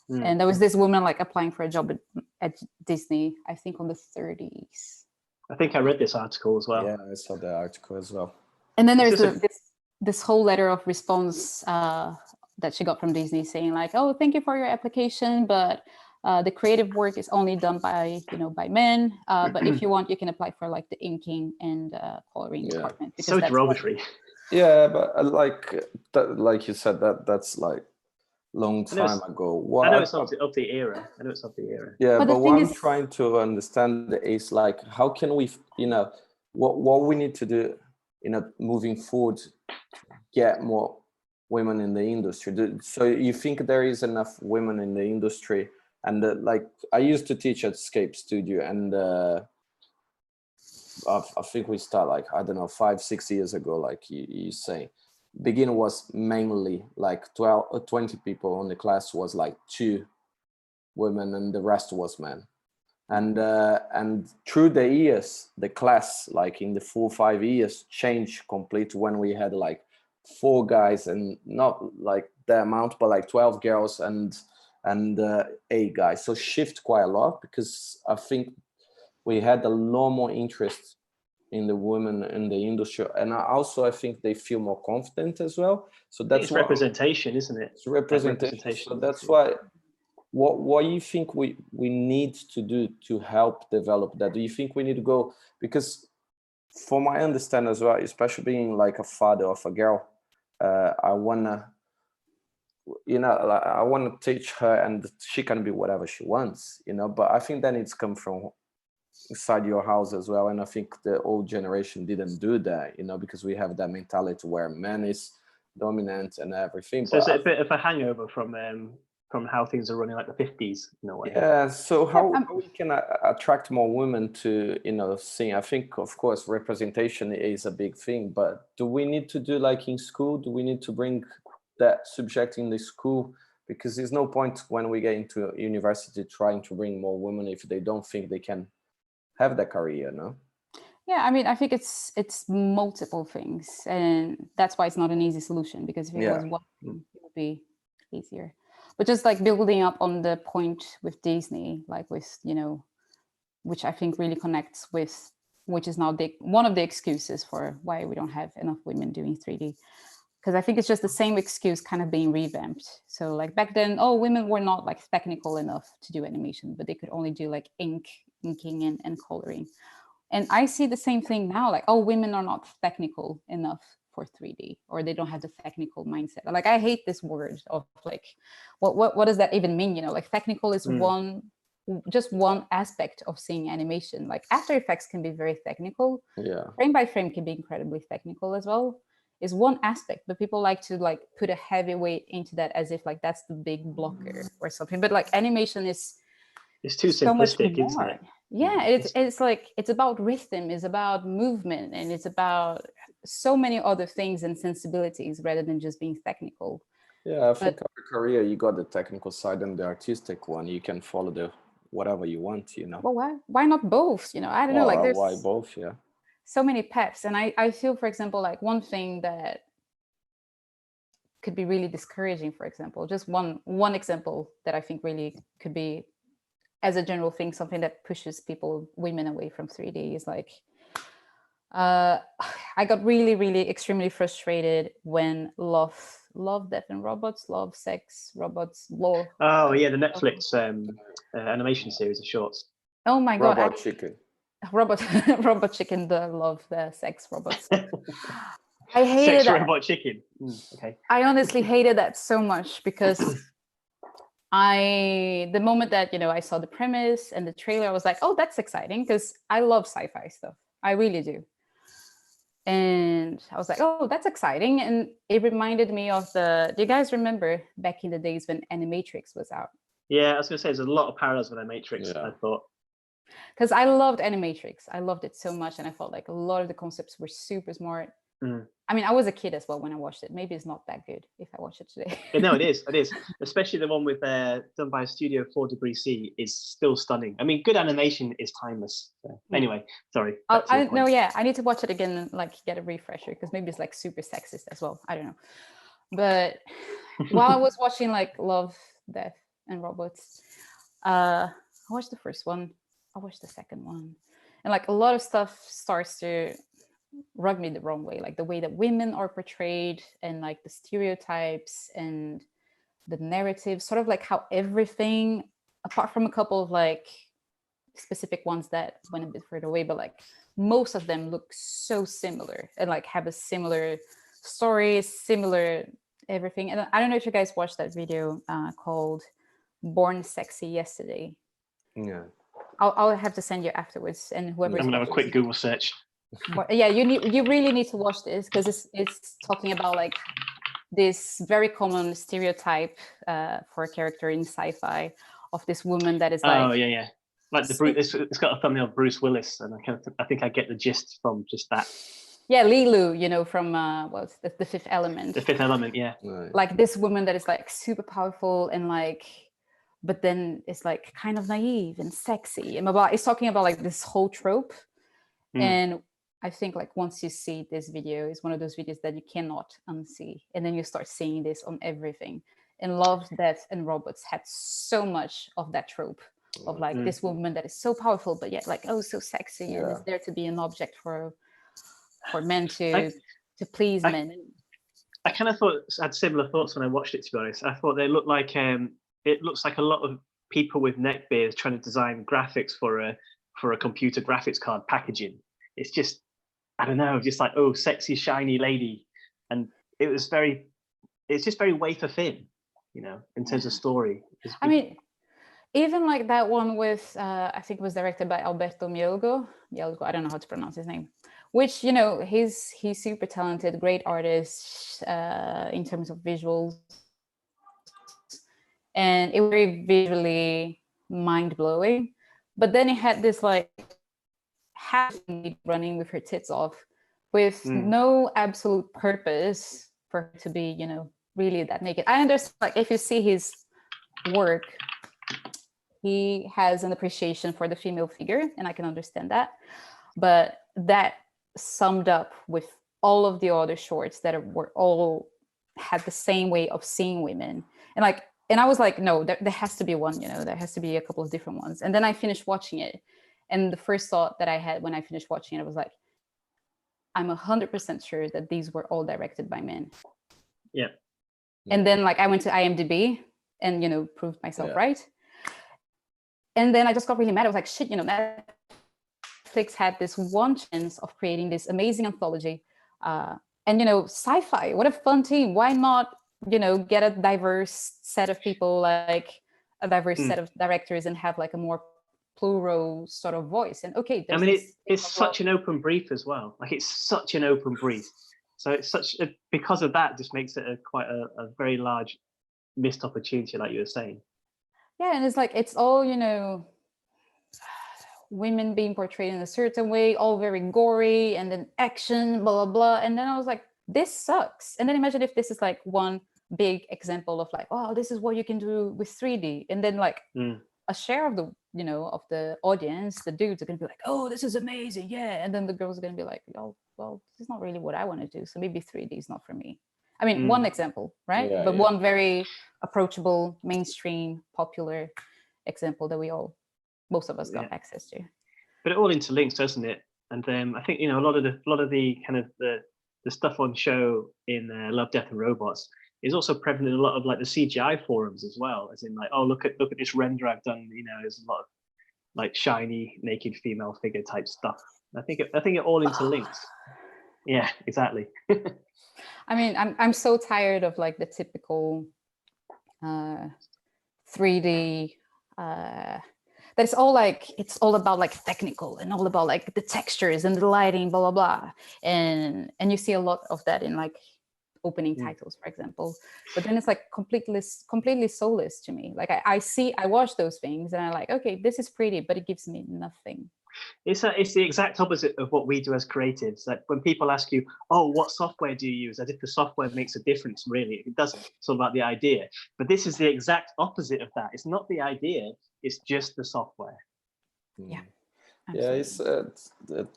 And there was this woman like applying for a job at Disney, I think on the 30s. I think I read this article as well. Yeah, I saw the article as well. And then there's this whole letter of response that she got from Disney saying like, oh, thank you for your application, but the creative work is only done by men. But if you want, you can apply for like the inking and coloring department. So derogatory. Yeah, but like you said, that's like long time ago. I know it's of the era. Yeah, but what I'm trying to understand is like, how can we, you know, what we need to do, you know, moving forward, to get more women in the industry. So you think there is enough women in the industry? And like, I used to teach at Scape Studio, and I think we start like, I don't know, 5-6 years ago, like you say. Beginning was mainly like 12 or 20 people on the class, was like 2 women and the rest was men. And through the years, the class, like in the 4-5 years, changed completely when we had like 4 guys, and not like the amount, but like 12 girls and 8 guys. So shift quite a lot, because I think we had a lot more interest in the women in the industry, and I think they feel more confident as well. So that's representation, isn't it? It's representation. So that's why. What do you think we need to do to help develop that? Do you think we need to go, because for my understanding as well, especially being like a father of a girl, I wanna, you know, I want to teach her, and she can be whatever she wants, you know. But I think that needs to come from inside your house as well. And I think the old generation didn't do that, you know, because we have that mentality where man is dominant and everything. So it's a bit of a hangover from how things are running like the 50s in a way. Yeah, so how we can attract more women to, you know, sing? I think, of course, representation is a big thing, but do we need to do like in school? Do we need to bring that subject in the school? Because there's no point when we get into university trying to bring more women if they don't think they can have that career, no? Yeah, I mean, I think it's multiple things, and that's why it's not an easy solution, because if it was one thing, it would be easier. But just like building up on the point with Disney, like with, you know, which I think really connects with, which is now one of the excuses for why we don't have enough women doing 3D. Because I think it's just the same excuse kind of being revamped. So like back then, women were not like technical enough to do animation, but they could only do like inking and coloring. And I see the same thing now, like, women are not technical enough for 3D, or they don't have the technical mindset. Like, I hate this word of like, what does that even mean? You know, like technical is just one aspect of seeing animation. Like After Effects can be very technical. Yeah. Frame by frame can be incredibly technical as well. Is one aspect, but people like to like put a heavy weight into that as if like that's the big blocker or something. But like animation is too so simplistic, isn't it? Yeah, it's like, it's about rhythm, it's about movement, and it's about so many other things and sensibilities rather than just being technical. Yeah, I think our career, you got the technical side and the artistic one. You can follow the whatever you want, you know. Well, why not both? You know, I don't know. Like, there's why both? Yeah. So many paths, and I feel, for example, like one thing that could be really discouraging, for example, just one example that I think really could be, as a general thing, something that pushes women away from 3D is like, I got really, really extremely frustrated when Love, Death and Robots, Love, Sex, Robots, Law. Oh yeah, the Netflix animation series of shorts. Oh my God. Robot Chicken, the Love, the Sex, Robots. I hated that. Robot Chicken. Okay. I honestly hated that so much, because the moment that, you know, I saw the premise and the trailer, I was like, oh, that's exciting, because I love sci-fi stuff. I really do. And I was like, oh, that's exciting. And it reminded me of do you guys remember back in the days when Animatrix was out? Yeah, I was going to say, there's a lot of parallels with Animatrix, I thought. because I loved Animatrix. I loved it so much, and I felt like a lot of the concepts were super smart. I mean, I was a kid as well when I watched it. Maybe it's not that good if I watch it today. No, it is. It is. Especially the one with done by Studio 4 Degree C is still stunning. I mean, good animation is timeless. So, anyway, sorry. I need to watch it again and like get a refresher, because maybe it's like super sexist as well. I don't know. But while I was watching like Love, Death, and Robots, I watched the first one. I watched the second one, and like a lot of stuff starts to rub me the wrong way, like the way that women are portrayed, and like the stereotypes and the narrative, sort of like how everything, apart from a couple of like specific ones that went a bit further away, but like most of them look so similar and like have a similar story, similar everything. And I don't know if you guys watched that video called Born Sexy Yesterday. Yeah, I'll have to send you afterwards, and whoever. I'm gonna have a quick Google search. But yeah, you really need to watch this, because it's talking about like this very common stereotype for a character in sci-fi of this woman that is like, like the Bruce. It's got a thumbnail of Bruce Willis, and I think I get the gist from just that. Yeah, Lilu, from the Fifth Element. The Fifth Element, yeah. right. Like this woman that is like super powerful and like, but then it's like kind of naive and sexy, and it's talking about like this whole trope. And I think like once you see this video, it's one of those videos that you cannot unsee, and then you start seeing this on everything. And Love, Death, and Robots had so much of that trope of like this woman that is so powerful, but yet like, oh, so sexy, and is there to be an object for men to please men. I kind of had similar thoughts when I watched it, to be honest. I thought they looked like it looks like a lot of people with neck beards trying to design graphics for a computer graphics card packaging. It's just, I don't know, just like, oh, sexy, shiny lady. And it's just very wafer thin, in terms of story. I mean, even like that one with, I think it was directed by Alberto Mielgo. I don't know how to pronounce his name. Which, he's super talented, great artist in terms of visuals. And it was very visually mind-blowing. But then it had this like half running with her tits off, with no absolute purpose for her to be, really that naked. I understand, like, if you see his work, he has an appreciation for the female figure, and I can understand that. But that summed up with all of the other shorts that were all had the same way of seeing women. And I was like, no, there has to be one, there has to be a couple of different ones. And then I finished watching it. And the first thought that I had when I finished watching it was like, I'm 100% sure that these were all directed by men. Yeah. And then like I went to IMDb and, proved myself right. And then I just got really mad. I was like, shit, Netflix had this one chance of creating this amazing anthology. And, sci-fi, what a fun team. Why not, get a diverse set of people, like a diverse set of directors, and have like a more plural sort of voice. And okay, I mean, it's such an open brief as well. Like, it's such an open brief. So it's because of that, just makes it quite a very large missed opportunity, like you were saying. Yeah, and it's like, it's all, women being portrayed in a certain way, all very gory, and then action, blah, blah, blah. And then I was like, this sucks. And then imagine if this is like one big example of like, oh, this is what you can do with 3D. And then like a share of the, of the audience, the dudes are going to be like, oh, this is amazing. Yeah. And then the girls are going to be like, oh, well, this is not really what I want to do. So maybe 3D is not for me. I mean, one example, right? Yeah, but one very approachable, mainstream, popular example that most of us got access to. But it all interlinks, doesn't it? And I think, a lot of the kind of the stuff on show in Love, Death, and Robots is also prevalent in a lot of like the CGI forums as well, as in like, oh, look at this render I've done. There's a lot of like shiny naked female figure type stuff. I think it all interlinks. Yeah, exactly. I mean, I'm so tired of like the typical 3D it's all about like technical and all about like the textures and the lighting, blah blah blah, and you see a lot of that in like opening titles, for example. But then it's like completely soulless to me. Like I watch those things and I'm like, okay, this is pretty, but it gives me nothing. It's the exact opposite of what we do as creatives. Like when people ask you, oh, what software do you use? As if the software makes a difference, really. It doesn't. It's all about the idea. But this is the exact opposite of that. It's not the idea, it's just the software. Yeah. Yeah, it's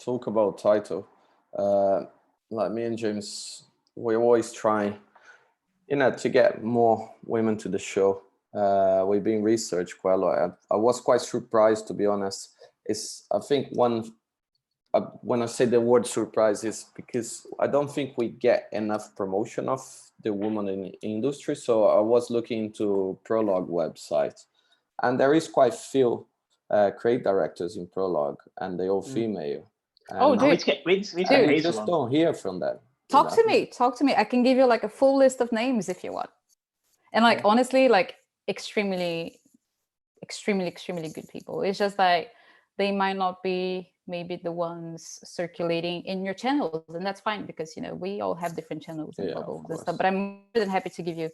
talk about title. Like me and James, we always try, to get more women to the show. We've been researched quite a lot. I was quite surprised, to be honest. I think when I say the word surprise is because I don't think we get enough promotion of the woman in the industry. So I was looking into Prologue website, and there is quite few creative directors in Prologue, and they're all female. And we just don't hear from that. Talk to me. I can give you like a full list of names if you want. And like, honestly, like extremely good people. It's just like, they might not be maybe the ones circulating in your channels, and that's fine because we all have different channels and bubbles and stuff. But I'm more than happy to give you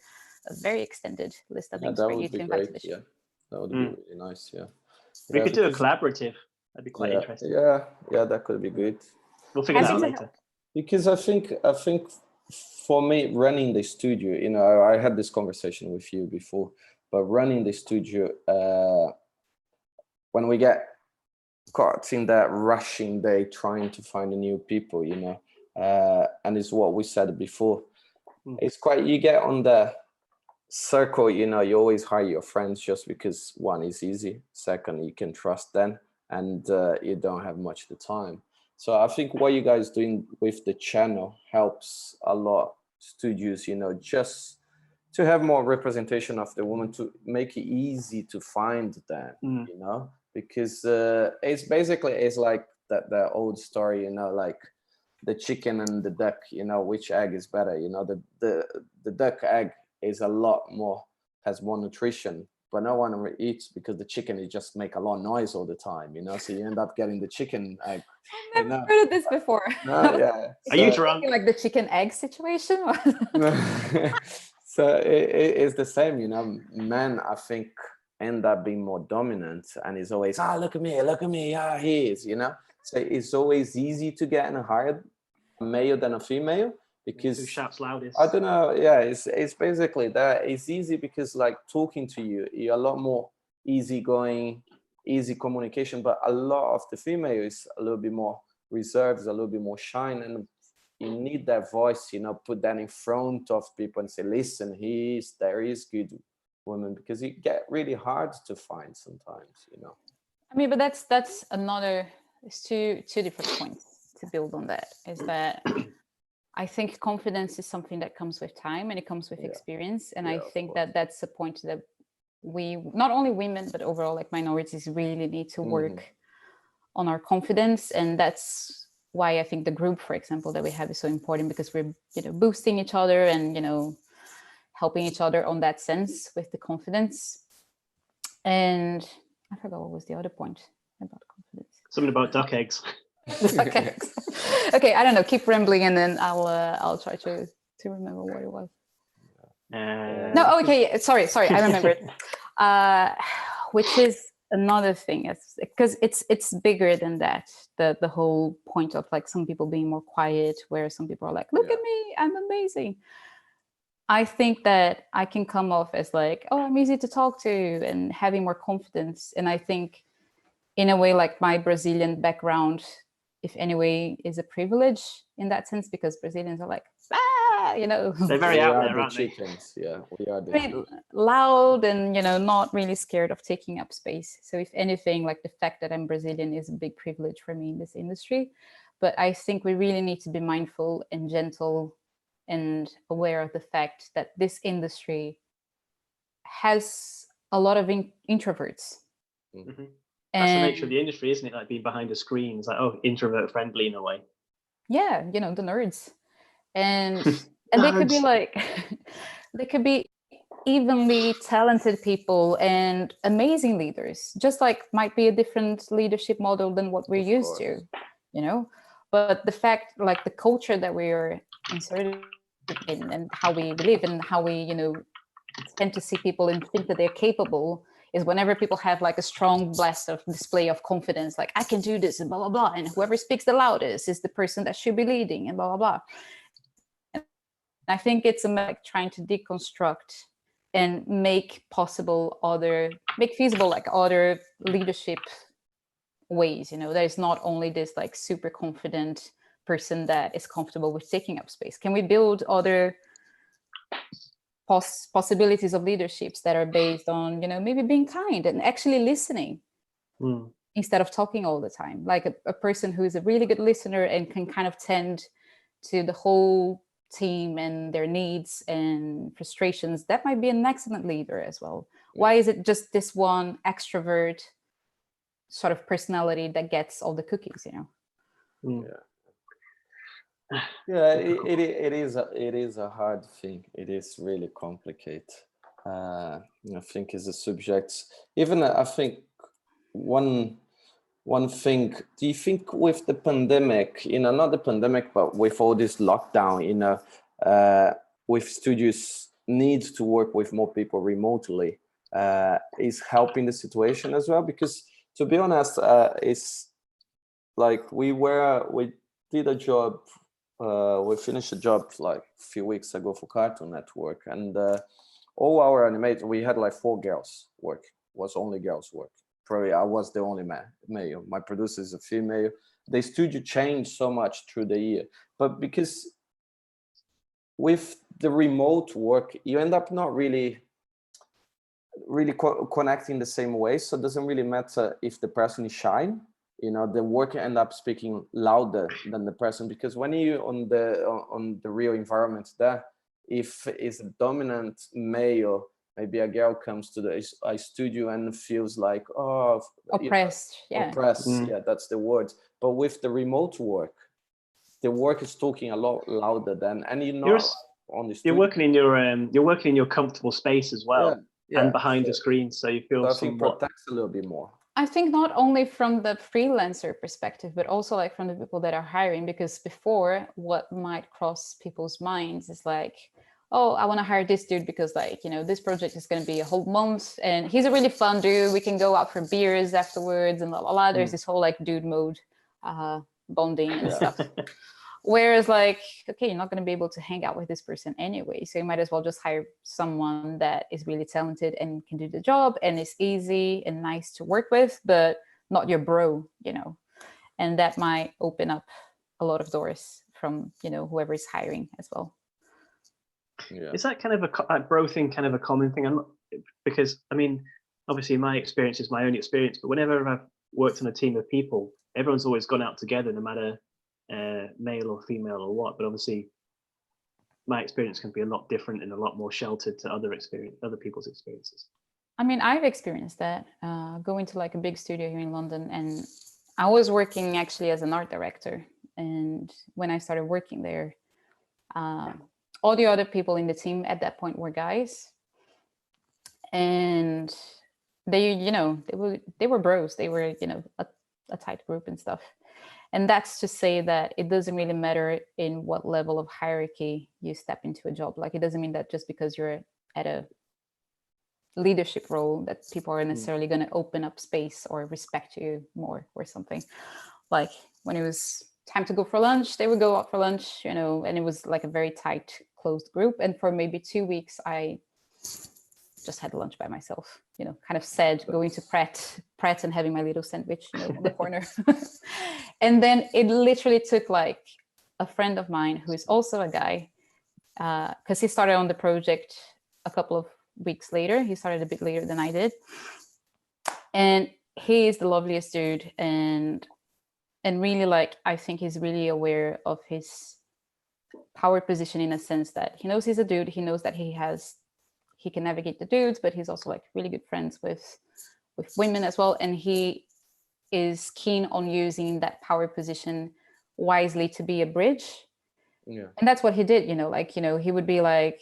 a very extended list of names for you to invite to the show. Yeah, that would be really nice. Yeah, we could do a collaborative. That'd be quite interesting. Yeah, that could be good. We'll figure that out later. Because I think for me, running the studio, I had this conversation with you before, but running the studio, when we get caught in that rushing day trying to find new people, and it's what we said before. It's quite, you get on the circle, you always hire your friends just because one is easy, second you can trust them, and you don't have much the time. So I think what you guys doing with the channel helps a lot studios, just to have more representation of the woman, to make it easy to find them, because it's like that old story, like the chicken and the duck, which egg is better. The duck egg is has more nutrition, but no one eats because the chicken is just make a lot of noise all the time, so you end up getting the chicken egg. I've never heard of this before. No, yeah. Are you drunk? Like the chicken egg situation? So it's the same, men, I think, end up being more dominant, and it's always, look at me, he is, So it's always easy to get and hire a male than a female, because who shouts loudest? I don't know. Yeah, it's basically that. It's easy because, like, talking to you're a lot more easygoing, easy communication, but a lot of the female is a little bit more reserved, a little bit more shy, and you need that voice, put that in front of people and say, listen, there is good women, because it get really hard to find sometimes, I mean, but that's another, it's two different points to build on that, is that I think confidence is something that comes with time and it comes with experience. And I think that's a point that we, not only women, but overall like minorities, really need to work on our confidence. And that's why I think the group, for example, that we have is so important, because we're, boosting each other and, helping each other on that sense with the confidence. And I forgot what was the other point about confidence. Something about duck eggs. Duck eggs. Okay, I don't know. Keep rambling, and then I'll try to remember what it was. No, okay. Sorry. I remembered. Which is another thing, because it's bigger than that. The whole point of like some people being more quiet, where some people are like, look at me, I'm amazing. I think that I can come off as like, oh, I'm easy to talk to and having more confidence. And I think in a way, like my Brazilian background, if anyway, is a privilege in that sense, because Brazilians are like, They're very out there, aren't they? Yeah, we are very loud and, not really scared of taking up space. So if anything, like the fact that I'm Brazilian is a big privilege for me in this industry. But I think we really need to be mindful and gentle and aware of the fact that this industry has a lot of introverts. Mm-hmm. That's the nature of the industry, isn't it? Like being behind a screen, it's like, oh, introvert friendly in a way. Yeah, the nerds. And they could be like, they could be evenly talented people and amazing leaders, just like might be a different leadership model than what we're used to, But the fact, like the culture that we are inserted and how we believe and how we, tend to see people and think that they're capable is whenever people have like a strong blast of display of confidence, like I can do this and blah, blah, blah. And whoever speaks the loudest is the person that should be leading and blah, blah, blah. And I think it's like trying to deconstruct and make feasible like other leadership ways, there's not only this like super confident person that is comfortable with taking up space. Can we build other possibilities of leaderships that are based on, maybe being kind and actually listening instead of talking all the time? Like a person who is a really good listener and can kind of tend to the whole team and their needs and frustrations, that might be an excellent leader as well. Why is it just this one extrovert sort of personality that gets all the cookies, It is a hard thing. It is really complicated. I think is a subject. Even I think one thing. Do you think with the pandemic, not the pandemic, but with all this lockdown, with studios need to work with more people remotely, is helping the situation as well? Because to be honest, it's like we did a job. We finished a job like a few weeks ago for Cartoon Network, and all our animators, we had like 4 girls work. Was only girls work. Probably I was the only male. My producer is a female. The studio changed so much through the year, but because with the remote work, you end up not really connecting the same way. So it doesn't really matter if the person is shy. The worker end up speaking louder than the person, because when you on the real environment there, if it's a dominant male, maybe a girl comes to a studio and feels like oppressed. Oppressed. Yeah, that's the word. But with the remote work, the work is talking a lot louder than, and on the studio. You're working in your comfortable space as well, and behind the screen, so you feel I think protects a little bit more. I think not only from the freelancer perspective, but also like from the people that are hiring, because before what might cross people's minds is like, oh, I want to hire this dude because like, this project is going to be a whole month and he's a really fun dude. We can go out for beers afterwards and blah, blah, blah. There's this whole like dude mode bonding and stuff. Whereas like, okay, you're not going to be able to hang out with this person anyway. So you might as well just hire someone that is really talented and can do the job and is easy and nice to work with, but not your bro, and that might open up a lot of doors from, whoever is hiring as well. Yeah. Is that kind of a bro thing, kind of a common thing? Because I mean, obviously my experience is my own experience, but whenever I've worked on a team of people, everyone's always gone out together, no matter male or female or what. But obviously my experience can be a lot different and a lot more sheltered to other people's experiences. I mean, I've experienced that going to like a big studio here in London, and I was working actually as an art director. And when I started working there, all the other people in the team at that point were guys, and they were bros. They were a tight group and stuff. And that's to say that it doesn't really matter in what level of hierarchy you step into a job. Like, it doesn't mean that just because you're at a leadership role that people are necessarily going to open up space or respect you more or something. Like when it was time to go for lunch, they would go out for lunch, and it was like a very tight, closed group. And for maybe 2 weeks, I just had lunch by myself, kind of sad, going to Pret and having my little sandwich, in the corner. And then it literally took like a friend of mine who is also a guy, because he started on the project a couple of weeks later. He started a bit later than I did. And he is the loveliest dude. And really, like, I think he's really aware of his power position, in a sense that he knows he's a dude. He knows that he can navigate the dudes, but he's also like really good friends with women as well. And he is keen on using that power position wisely to be a bridge. Yeah. And that's what he did, he would be like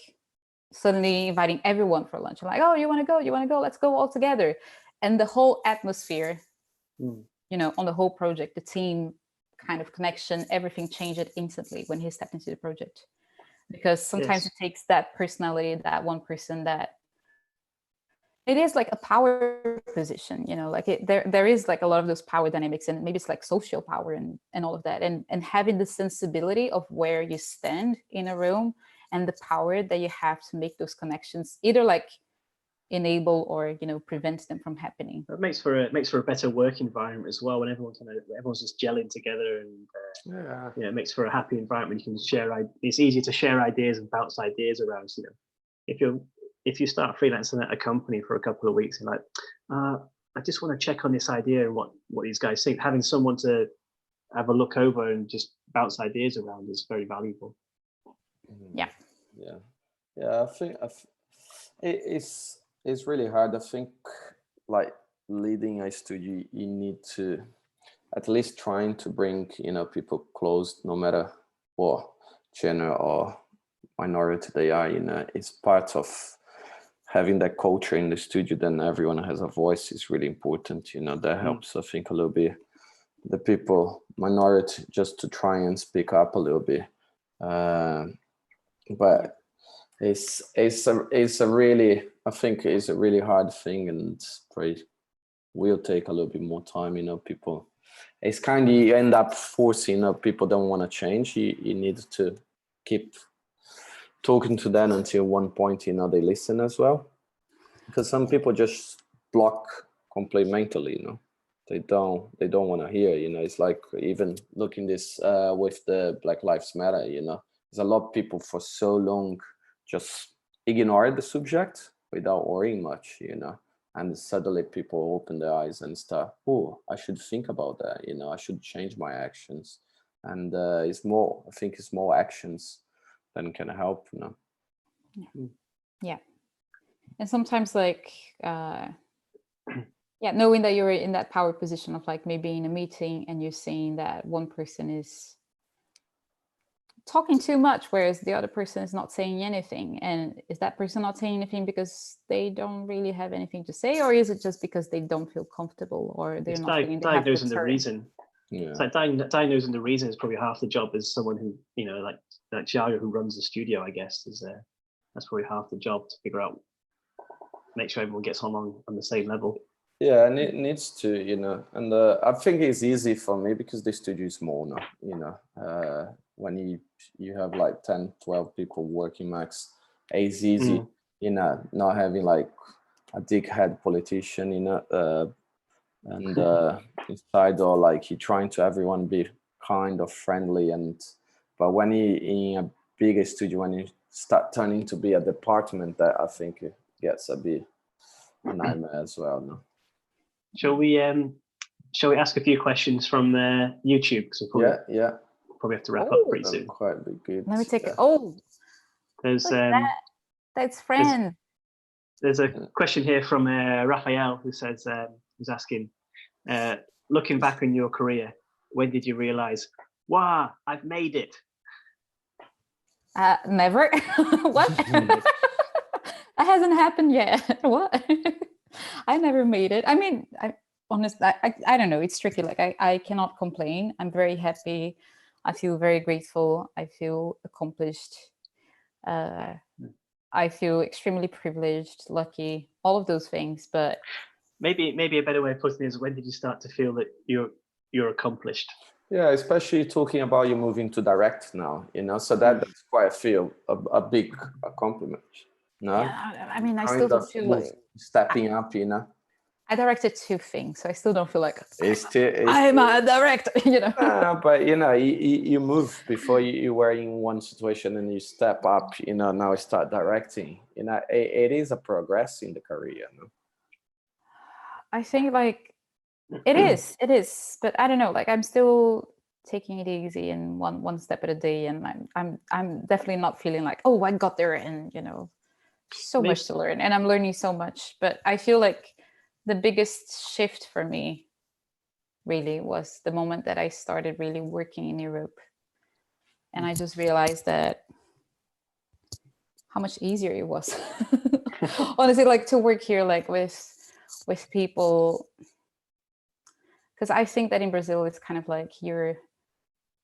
suddenly inviting everyone for lunch. Like, oh, you want to go? Let's go all together. And the whole atmosphere, on the whole project, the team kind of connection, everything changed instantly when he stepped into the project. because sometimes it takes that personality, that one person, that it is like a power position, you know, like there is like a lot of those power dynamics, and maybe it's like social power and all of that, and having the sensibility of where you stand in a room and the power that you have to make those connections, either like enable or, you know, prevent them from happening. It makes for a better work environment as well, when everyone's just gelling together, and you know, it makes for a happy environment. You can share. It's easier to share ideas and bounce ideas around. So, you know, if you start freelancing at a company for a couple of weeks, you're like, I just want to check on this idea and what these guys think. Having someone to have a look over and just bounce ideas around is very valuable. Yeah. I think it's really hard. I think like leading a studio, you need to at least trying to bring, you know, people close, no matter what gender or minority they are. You know, it's part of having that culture in the studio. Then everyone has a voice is really important. You know, that helps. I think a little bit the people minority just to try and speak up a little bit. But it's a really, I think it's a really hard thing, and probably will take a little bit more time. You know, people, it's kind of, you end up forcing, you know, people don't want to change. You need to keep talking to them until one point, you know, they listen as well, because some people just block completely mentally. You know, they don't want to hear. You know, it's like even looking this with the Black Lives Matter. You know, there's a lot of people for so long just ignore the subject without worrying much, you know, and suddenly people open their eyes and start, oh, I should think about that, you know, I should change my actions. And it's more, I think it's more actions than can help, you know. Yeah. And sometimes like, knowing that you're in that power position of like maybe in a meeting and you're seeing that one person is talking too much, whereas the other person is not saying anything. And is that person not saying anything because they don't really have anything to say, or is it just because they don't feel comfortable, or they're not feeling they have to diagnosing the reason? It's like diagnosing the reason is probably half the job. As someone who, you know, like Thiago, who runs the studio, I guess, is that's probably half the job, to figure out, make sure everyone gets on the same level. Yeah, and it needs to, you know, and I think it's easy for me because the studio is small now, you know. When you have like 10, 12 people working max, it's easy, you know, not having like a dickhead politician, you know, and inside, or like you're trying to everyone be kind of friendly, but when you in a bigger studio, when you start turning to be a department, that I think it gets a bit a nightmare as well. No? Shall we ask a few questions from YouTube? Probably have to wrap up pretty soon. Quite be good. Let me take it. There's that's friend. There's a question here from Raphael, who says, who's asking, looking back on your career, when did you realize, wow, I've made it? Never. What? That hasn't happened yet. What? I never made it. I mean, I don't know. It's tricky. Like I cannot complain. I'm very happy. I feel very grateful. I feel accomplished. I feel extremely privileged, lucky, all of those things. But maybe a better way of putting it is, when did you start to feel that you're accomplished? Yeah, especially talking about you moving to direct now, you know, so that's quite a big compliment. No, yeah, I mean, I still don't feel like stepping up, you know. I directed 2 things, so I still don't feel like I'm a director, you know. But you know, you move. Before you were in one situation and you step up, you know, now you start directing. You know, it is a progress in the career. No? I think like it is, but I don't know. Like I'm still taking it easy and one step at a day, and I'm definitely not feeling like, oh, I got there, and you know, so much to learn, and I'm learning so much. But I feel like the biggest shift for me really was the moment that I started really working in Europe. And I just realized that how much easier it was. Honestly, like to work here, like with people. Because I think that in Brazil, it's kind of like you're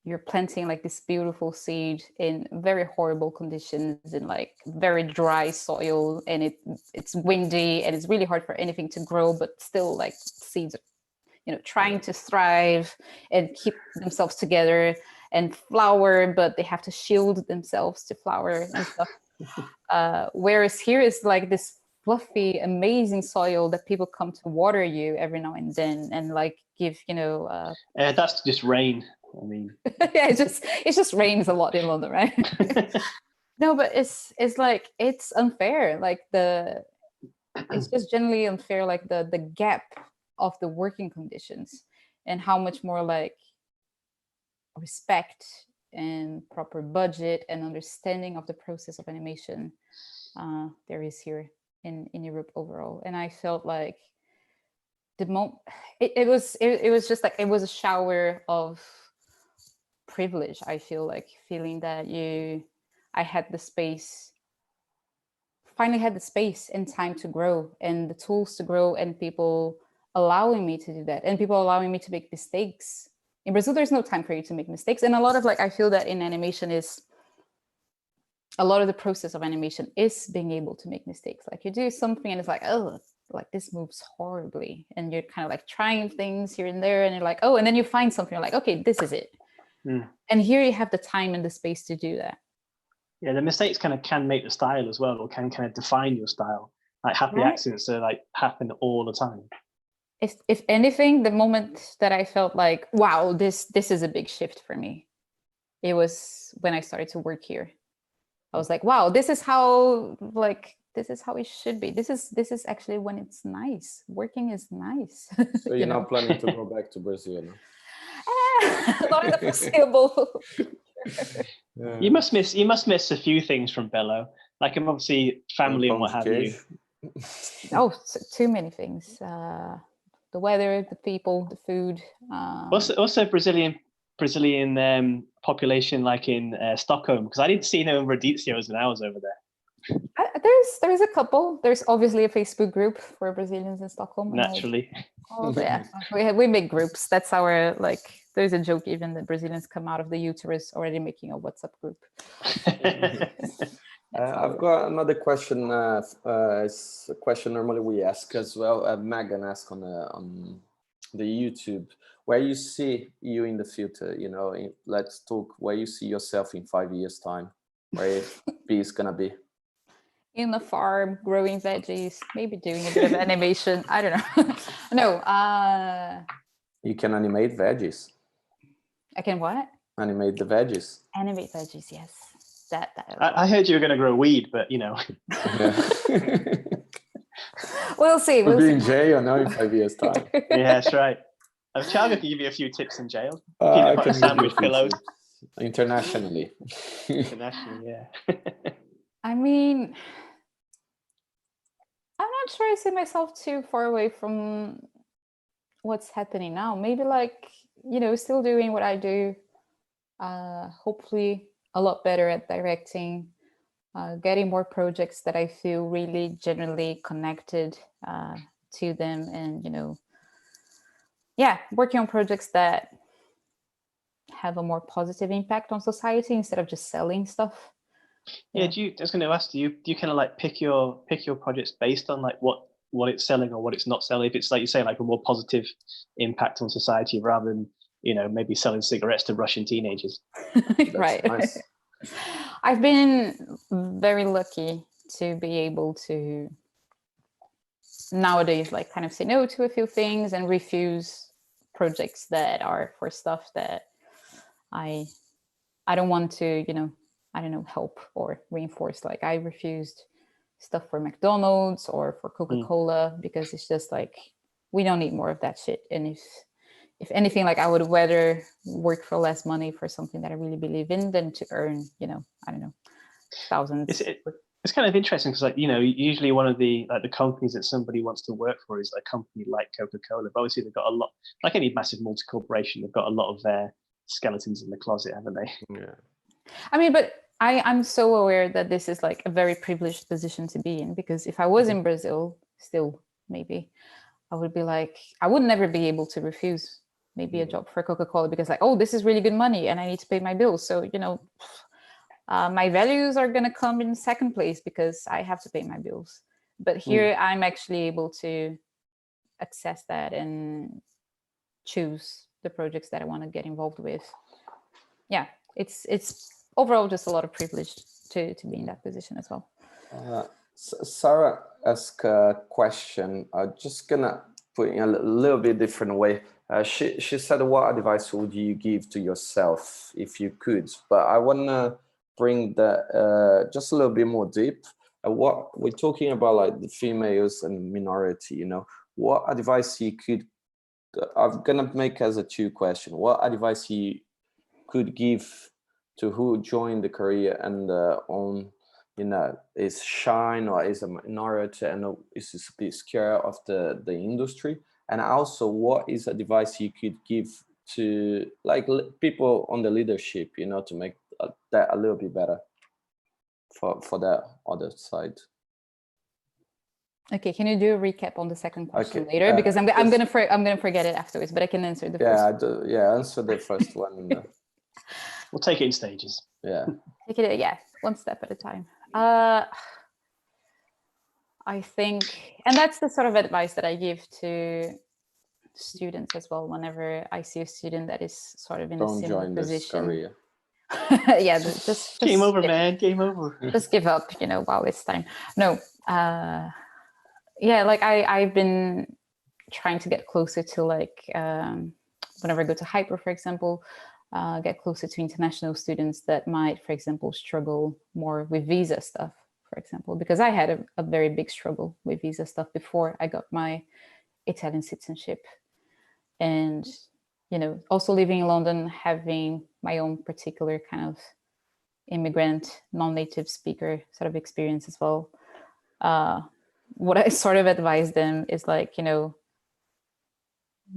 you're planting like this beautiful seed in very horrible conditions, in like very dry soil, and it's windy and it's really hard for anything to grow, but still like seeds, trying to thrive and keep themselves together and flower, but they have to shield themselves to flower and stuff. Whereas here is like this fluffy, amazing soil that people come to water you every now and then, and like give, that's just rain. I mean, yeah, it just rains a lot in London, right? No, but it's like, it's unfair. Like it's just generally unfair, like the gap of the working conditions and how much more like respect and proper budget and understanding of the process of animation there is here in Europe overall. And I felt like it was just like, it was a shower of privilege. I feel like feeling that I had the space, finally had the space and time to grow and the tools to grow, and people allowing me to do that, and people allowing me to make mistakes. In Brazil, there's no time for you to make mistakes. And a lot of like, I feel that in animation is, a lot of the process of animation is being able to make mistakes. Like you do something and it's like, oh, like this moves horribly. And you're kind of like trying things here and there, and you're like, oh, and then you find something, you're like, okay, this is it. And here you have the time and the space to do that. Yeah, the mistakes kind of can make the style as well, or can kind of define your style. Like happy accidents are like happen all the time. If anything, the moment that I felt like, wow, this is a big shift for me, it was when I started to work here. I was like, wow, this is how it should be. This is actually when it's nice. Working is nice. So you're not planning to go back to Brazil now? Not in the foreseeable. You must miss a few things from Belo. Like obviously family and what have you. Oh, too many things. The weather, the people, the food. Also Brazilian population like in Stockholm, because I didn't see no radicios when I was over there. There's a couple. There's obviously a Facebook group for Brazilians in Stockholm. Naturally. Yeah, we make groups. That's our like. There's a joke even that Brazilians come out of the uterus already making a WhatsApp group. I've got another question. It's a question normally we ask as well. Megan asked on the YouTube, where you see you in the future. Let's talk where you see yourself in 5 years' time. Where Bee is gonna be. In the farm, growing veggies, maybe doing a bit of animation. I don't know. No. You can animate veggies. I can what? Animate the veggies. Animate veggies, yes. That I heard you were going to grow weed, but Yeah. We'll see. We'll be in jail now in 5 years' time. Yeah, that's right. Thiago can give you a few tips in jail. I can sandwich pillows. Internationally. Internationally, yeah. I mean, I'm not sure I see myself too far away from what's happening now. Maybe like, still doing what I do. Hopefully a lot better at directing, getting more projects that I feel really genuinely connected to them, and working on projects that have a more positive impact on society instead of just selling stuff. Yeah, I was going to ask you, do you kind of like pick your projects based on like what it's selling or what it's not selling? If it's like you say, like a more positive impact on society rather than maybe selling cigarettes to Russian teenagers. Right. Nice. I've been very lucky to be able to nowadays like kind of say no to a few things and refuse projects that are for stuff that I don't want to, help or reinforce. Like I refused stuff for McDonald's or for Coca-Cola because it's just like, we don't need more of that shit. And if anything, like I would rather work for less money for something that I really believe in than to earn, I don't know, thousands. It's kind of interesting because like, usually one of the companies that somebody wants to work for is a company like Coca-Cola. But obviously they've got a lot, like any massive multi-corporation, they've got a lot of their skeletons in the closet, haven't they? Yeah. I mean, but I'm so aware that this is like a very privileged position to be in, because if I was in Brazil, still maybe, I would be like, I would never be able to refuse maybe a job for Coca-Cola because like, oh, this is really good money and I need to pay my bills. So, you know, my values are going to come in second place because I have to pay my bills. But here I'm actually able to access that and choose the projects that I want to get involved with. Yeah, it's overall just a lot of privilege to be in that position as well. Sarah asked a question. I'm just gonna put it in a little bit different way. She said, what advice would you give to yourself if you could? But I wanna bring that just a little bit more deep. What we're talking about, like the females and minority, you know, what advice you could, I'm gonna make as a 2 question. What advice you could give to who joined the career and on, you know, is shy or is a minority and is a bit scared of the industry? And also, what is advice you could give to like people on the leadership, you know, to make that a little bit better for that other side? Okay, can you do a recap on the second question later? Because I'm gonna forget it afterwards, but I can answer the first. Answer the first one. We'll take it in stages. Yeah. Take it, one step at a time. I think, and that's the sort of advice that I give to students as well. Whenever I see a student that is sort of in a similar position. This career. Yeah, just game over, man. Game over. Just give up. You know, wow, it's time. No. Yeah, like I've been trying to get closer to like whenever I go to Hyper, for example, get closer to international students that might, for example, struggle more with visa stuff, for example, because I had a very big struggle with visa stuff before I got my Italian citizenship. And, you know, also living in London, having my own particular kind of immigrant, non-native speaker sort of experience as well. What I sort of advise them is like, you know,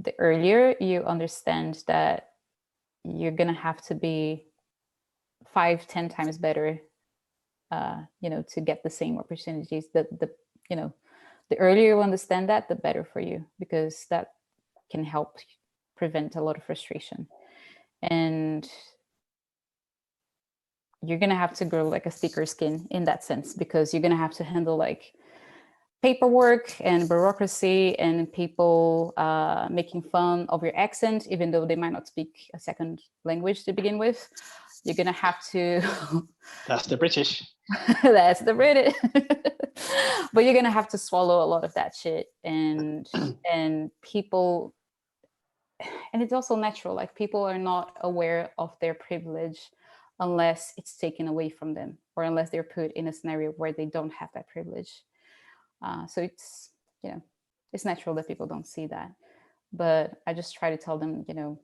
the earlier you understand that you're going to have to be 5-10 times better, you know, to get the same opportunities, you know, the earlier you understand that, the better for you, because that can help prevent a lot of frustration. And you're going to have to grow like a thicker skin in that sense, because you're going to have to handle like paperwork and bureaucracy and people making fun of your accent, even though they might not speak a second language to begin with. You're going to have to... That's the British. That's the British. But you're going to have to swallow a lot of that shit. And people... And it's also natural, like people are not aware of their privilege unless it's taken away from them, or unless they're put in a scenario where they don't have that privilege. So it's, you know, it's natural that people don't see that. But I just try to tell them, you know,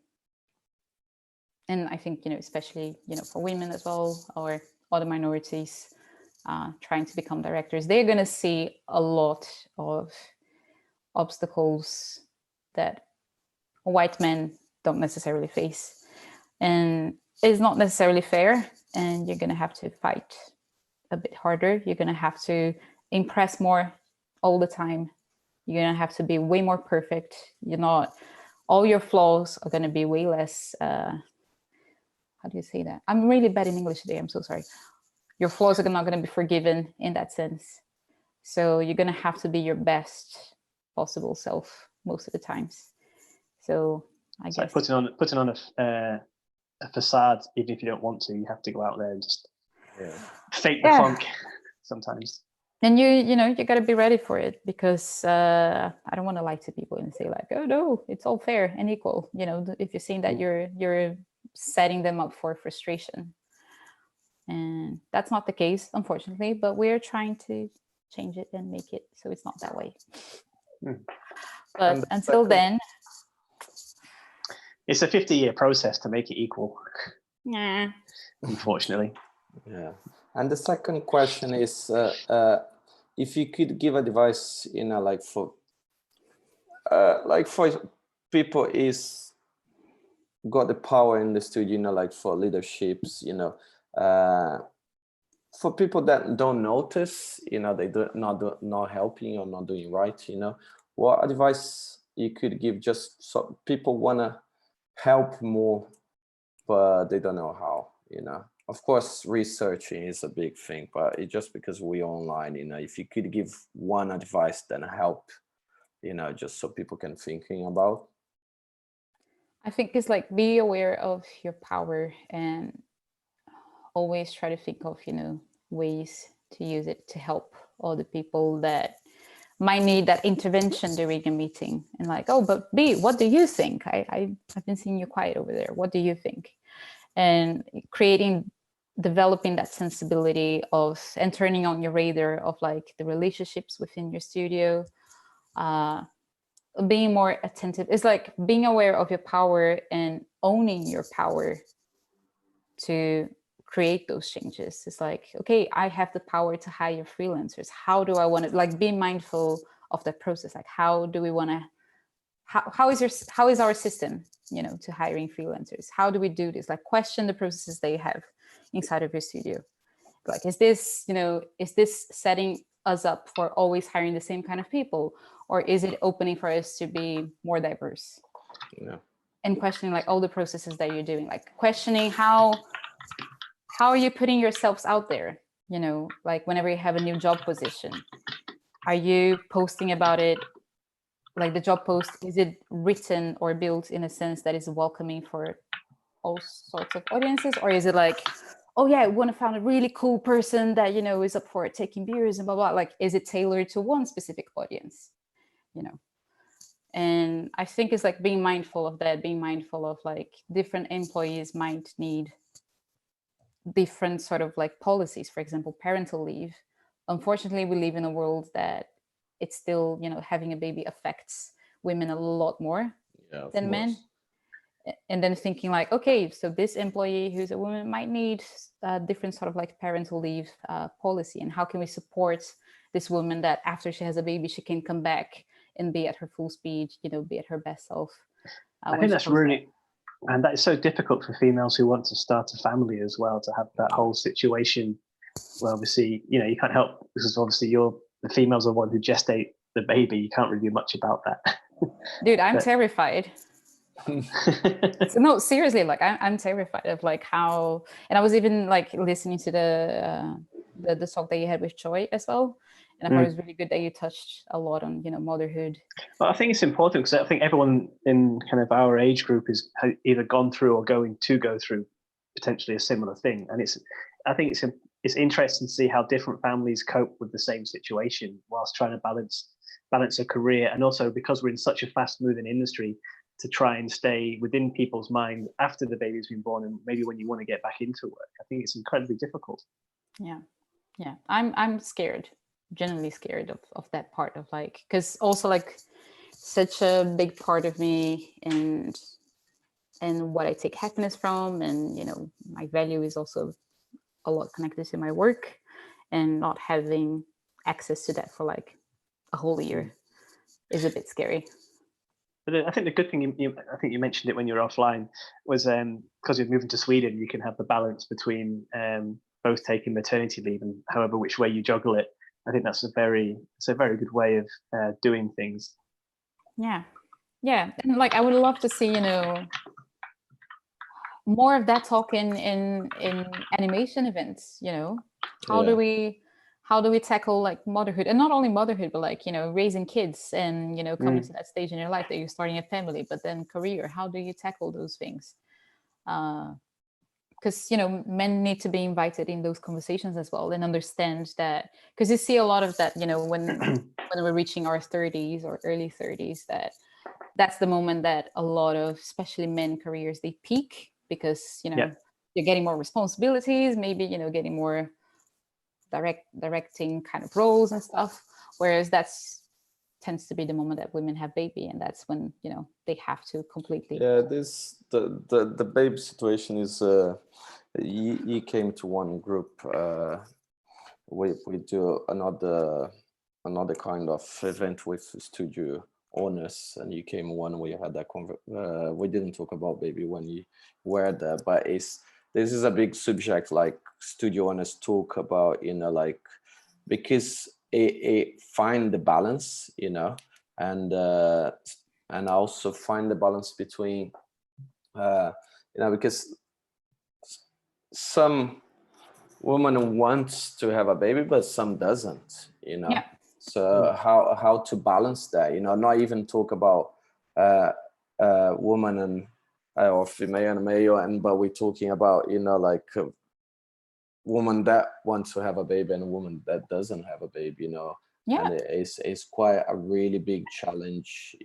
and I think, you know, especially, you know, for women as well, or other minorities trying to become directors, they're going to see a lot of obstacles that white men don't necessarily face. And it's not necessarily fair. And you're going to have to fight a bit harder. You're going to have to impress more all the time. You're going to have to be way more perfect. You're not, all your flaws are going to be way less, how do you say that? I'm really bad in English today. I'm so sorry. Your flaws are not going to be forgiven in that sense. So you're going to have to be your best possible self most of the times. So I guess putting on a facade, even if you don't want to, you have to go out there and just fake the funk sometimes. And you know, you got to be ready for it, because I don't want to lie to people and say like, oh no, it's all fair and equal. You know, if you're saying that, you're setting them up for frustration, and that's not the case, unfortunately. But we're trying to change it and make it so it's not that way. But until then, it's a 50-year process to make it equal. Yeah. Unfortunately. Yeah. And the second question is, if you could give advice, you know, like for people is got the power in the studio, you know, like for leaderships, you know, for people that don't notice, you know, they not helping or not doing right, you know, what advice you could give just so people wanna help more, but they don't know how, you know. Of course, researching is a big thing, but it's just because we're online, you know, if you could give one advice, then help, you know, just so people can thinking about. I think it's like be aware of your power and always try to think of, you know, ways to use it to help all the people that might need that intervention during a meeting. And like, oh, but B, what do you think? I've been seeing you quiet over there. What do you think? And developing that sensibility of and turning on your radar of like the relationships within your studio, being more attentive. It's like being aware of your power and owning your power to create those changes. It's like, okay, I have the power to hire freelancers. How do I want to, like, be mindful of that process? Like, how do we want to, how is our system, you know, to hiring freelancers? How do we do this? Like, question the processes that you have inside of your studio. Like, is this, you know, is this setting us up for always hiring the same kind of people? Or is it opening for us to be more diverse? Yeah. And questioning like all the processes that you're doing, like questioning how are you putting yourselves out there? You know, like whenever you have a new job position, are you posting about it? Like the job post, is it written or built in a sense that is welcoming for all sorts of audiences? Or is it like, oh yeah, I want to find a really cool person that, you know, is up for taking beers and blah, blah. Like, is it tailored to one specific audience, you know? And I think it's like being mindful of that, being mindful of like different employees might need different sort of like policies. For example, parental leave. Unfortunately, we live in a world that it's still, you know, having a baby affects women a lot more than men. And then thinking like, okay, so this employee who's a woman might need a different sort of like parental leave policy. And how can we support this woman that after she has a baby, she can come back and be at her full speed, you know, be at her best self. I think that's really, and that is so difficult for females who want to start a family as well, to have that whole situation where obviously, you know, you can't help, because obviously the females are the one who gestate the baby. You can't really do much about that. Dude, I'm terrified. So, no, seriously, like I'm terrified of like how, and I was even like listening to the talk that you had with Choi as well. And I thought it was really good that you touched a lot on, you know, motherhood. Well, I think it's important because I think everyone in kind of our age group has either gone through or going to go through potentially a similar thing. And I think it's interesting to see how different families cope with the same situation whilst trying to balance a career. And also because we're in such a fast moving industry, to try and stay within people's mind after the baby's been born and maybe when you want to get back into work. I think it's incredibly difficult. Yeah. I'm scared, genuinely scared of that part of like, because also like such a big part of me and what I take happiness from, and you know, my value is also a lot connected to my work, and not having access to that for like a whole year is a bit scary. But I think the good thing, I think you mentioned it when you were offline, was because you're moving to Sweden, you can have the balance between both taking maternity leave and however which way you juggle it. I think it's a very good way of doing things. Yeah, and like I would love to see, you know, more of that talk in animation events. You know, how do we tackle like motherhood, and not only motherhood, but like, you know, raising kids and, you know, coming to that stage in your life that you're starting a family, but then career. How do you tackle those things? Because, you know, men need to be invited in those conversations as well and understand that, because you see a lot of that, you know, when we're reaching our 30s or early 30s, that's the moment that a lot of, especially men careers, they peak because, you know, you're getting more responsibilities, maybe, you know, getting more directing kind of roles and stuff, whereas tends to be the moment that women have baby, and that's when, you know, they have to completely the baby situation is he came to one group, we do another kind of event with studio owners, and you came one, we had that we didn't talk about baby when you were there, but this is a big subject, like studio owners talk about, you know, like, because it find the balance, you know, and also find the balance between Because some woman wants to have a baby, but some doesn't, Yeah. So how to balance that, not even talk about woman and or female and male, but we're talking about, like a woman that wants to have a baby and a woman that doesn't have a baby, Yeah. and it's quite a really big challenge,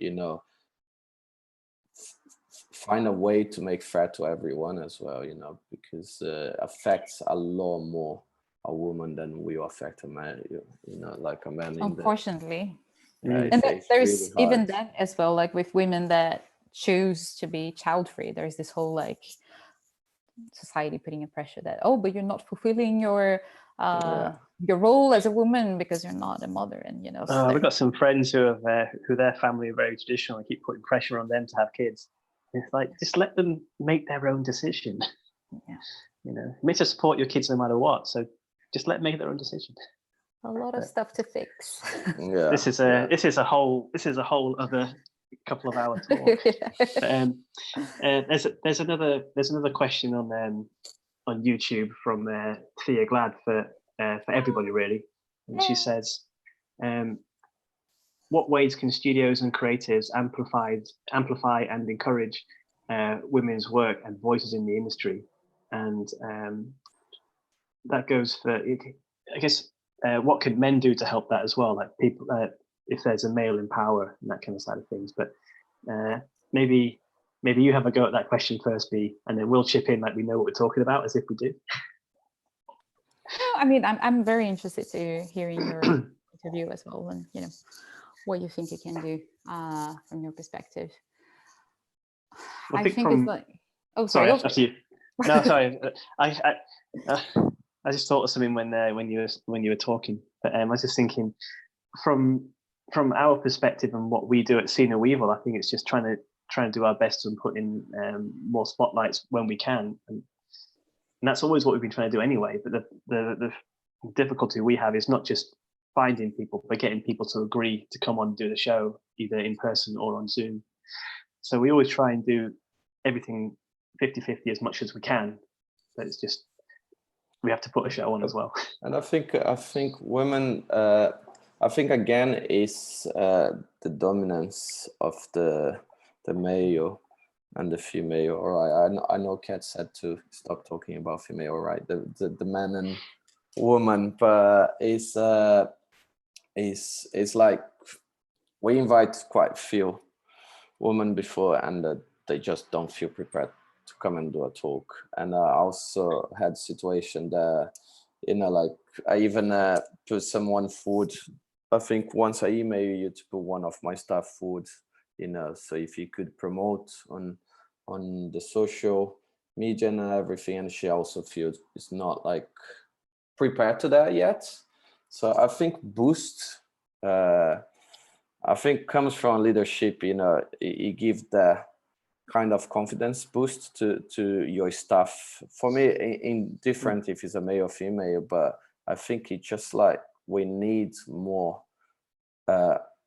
find a way to make fair to everyone as well, because affects a lot more a woman than will affect a man, like a man. Unfortunately. And there's really even that as well, like with women that choose to be child-free, there's this whole like society putting a pressure that, oh, but you're not fulfilling your role as a woman because you're not a mother, and we've got some friends who their family are very traditional and keep putting pressure on them to have kids. It's like, just let them make their own decision. Yeah. Meant to support your kids no matter what, so just let them make their own decision. A lot of stuff to fix. Yeah, this is a whole other couple of hour talk. There's another question on YouTube from Thea Glad for everybody really, and she says, what ways can studios and creatives amplify and encourage women's work and voices in the industry? And that goes for, I guess, what could men do to help that as well? Like people, if there's a male in power and that kind of side of things. But maybe you have a go at that question first, Bee, and then we'll chip in like we know what we're talking about, as if we do. No, I mean, I'm very interested to hearing your interview as well, and what you think you can do from your perspective. I think it's like, oh, sorry. After you. No, sorry. I just thought of something when you were talking. But I was just thinking, from our perspective and what we do at See No Evil, I think it's just trying to do our best and put in more spotlights when we can, and that's always what we've been trying to do anyway. But the difficulty we have is not just finding people, but getting people to agree to come on and do the show, either in person or on Zoom. So we always try and do everything 50-50 as much as we can, but it's just, we have to put a show on as well. And I think women, I think again is the dominance of the male and the female. All right, I know Kat said to stop talking about female, all right, the man and woman, but it's like we invite quite few women before, and they just don't feel prepared to come and do a talk. And I also had situation that, like I even put someone food. I think once I email you to put one of my staff food, so if you could promote on the social media and everything. And she also feels it's not like prepared to that yet. So I think boost, I think comes from leadership, it gives the kind of confidence boost to your staff. For me, indifferent if it's a male or female, but I think it's just like we need more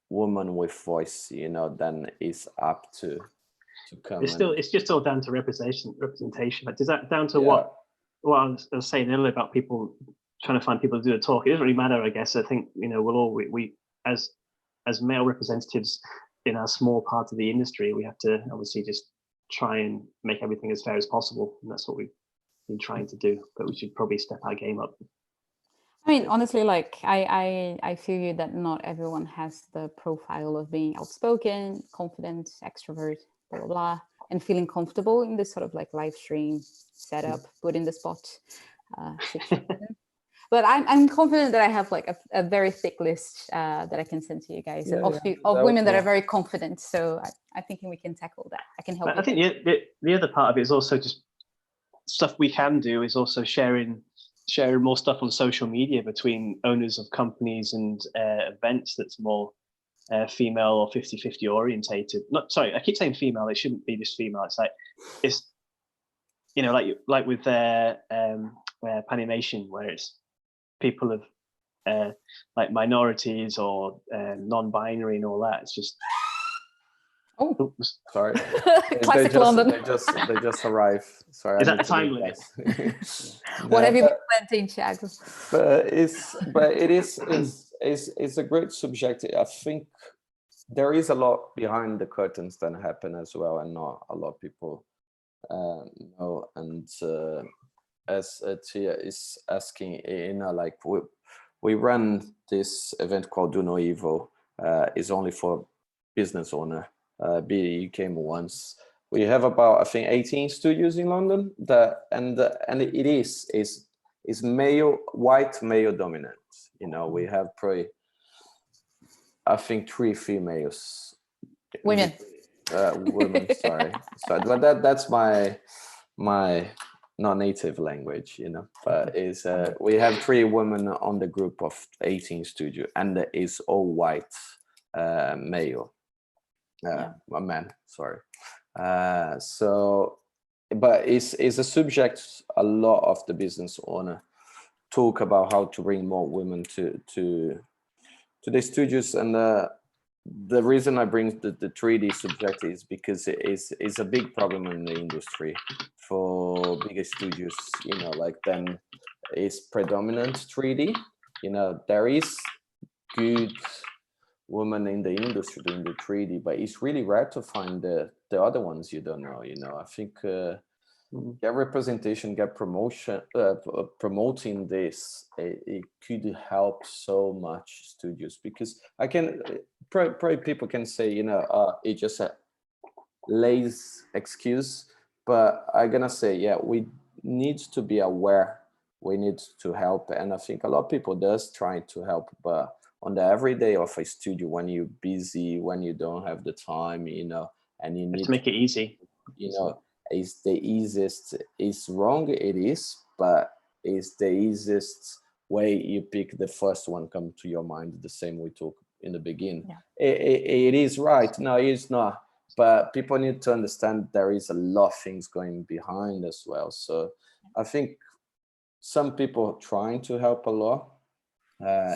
woman with voice, than is up to come. It's just all down to representation. But is that down to what I was saying earlier about people trying to find people to do the talk? It doesn't really matter, I guess. I think we as male representatives in our small part of the industry, we have to obviously just try and make everything as fair as possible, and that's what we've been trying to do. But we should probably step our game up. I mean, honestly, like I feel you that not everyone has the profile of being outspoken, confident, extrovert, blah blah blah, and feeling comfortable in this sort of like live stream setup, put in the spot situation. But I'm confident that I have like a very thick list that I can send to you guys of women that are very confident. So I'm thinking we can tackle that. I can help. I think the other part of it is also just stuff we can do is also sharing more stuff on social media between owners of companies and events that's more female or 50-50 orientated. I keep saying female. It shouldn't be just female. It's like with Panimation, where it's people of like minorities or non-binary and all that. It's just Oh, Oops. Sorry. classic London. They just arrived. Sorry, Is I that need a to time leave, limit? guys. What have you No, been planting, Thiago? but it is a great subject. I think there is a lot behind the curtains that happen as well, and not a lot of people know. And as Tia is asking, like we run this event called Do No Evil. Is only for business owner. You came once. We have about, I think, 18 studios in London. And it is white male dominant. We have probably, I think, 3 females. Women. Women. Sorry, but that's my non-native language. But is we have 3 women on the group of 18 studio, and it is all white male. A man, sorry. So, but it's a subject a lot of the business owner talk about, how to bring more women to the studios. And the reason I bring the 3D subject is because it is a big problem in the industry for bigger studios. Like then is predominant 3D. There is good women in the industry doing the 3D, but it's really rare to find the other ones you don't know. I think get representation, get promotion, promoting this, it could help so much studios, because I can probably people can say it's just a lazy excuse, but I'm gonna say, yeah, we need to be aware, we need to help, and I think a lot of people does try to help, but on the everyday of a studio, when you're busy, when you don't have the time, and you need to make it easy, is the easiest. It's wrong, it is, but it's the easiest way. You pick the first one come to your mind, the same we talked in the beginning. It is right. No, it's not, but people need to understand there is a lot of things going behind as well. So I think some people trying to help a lot.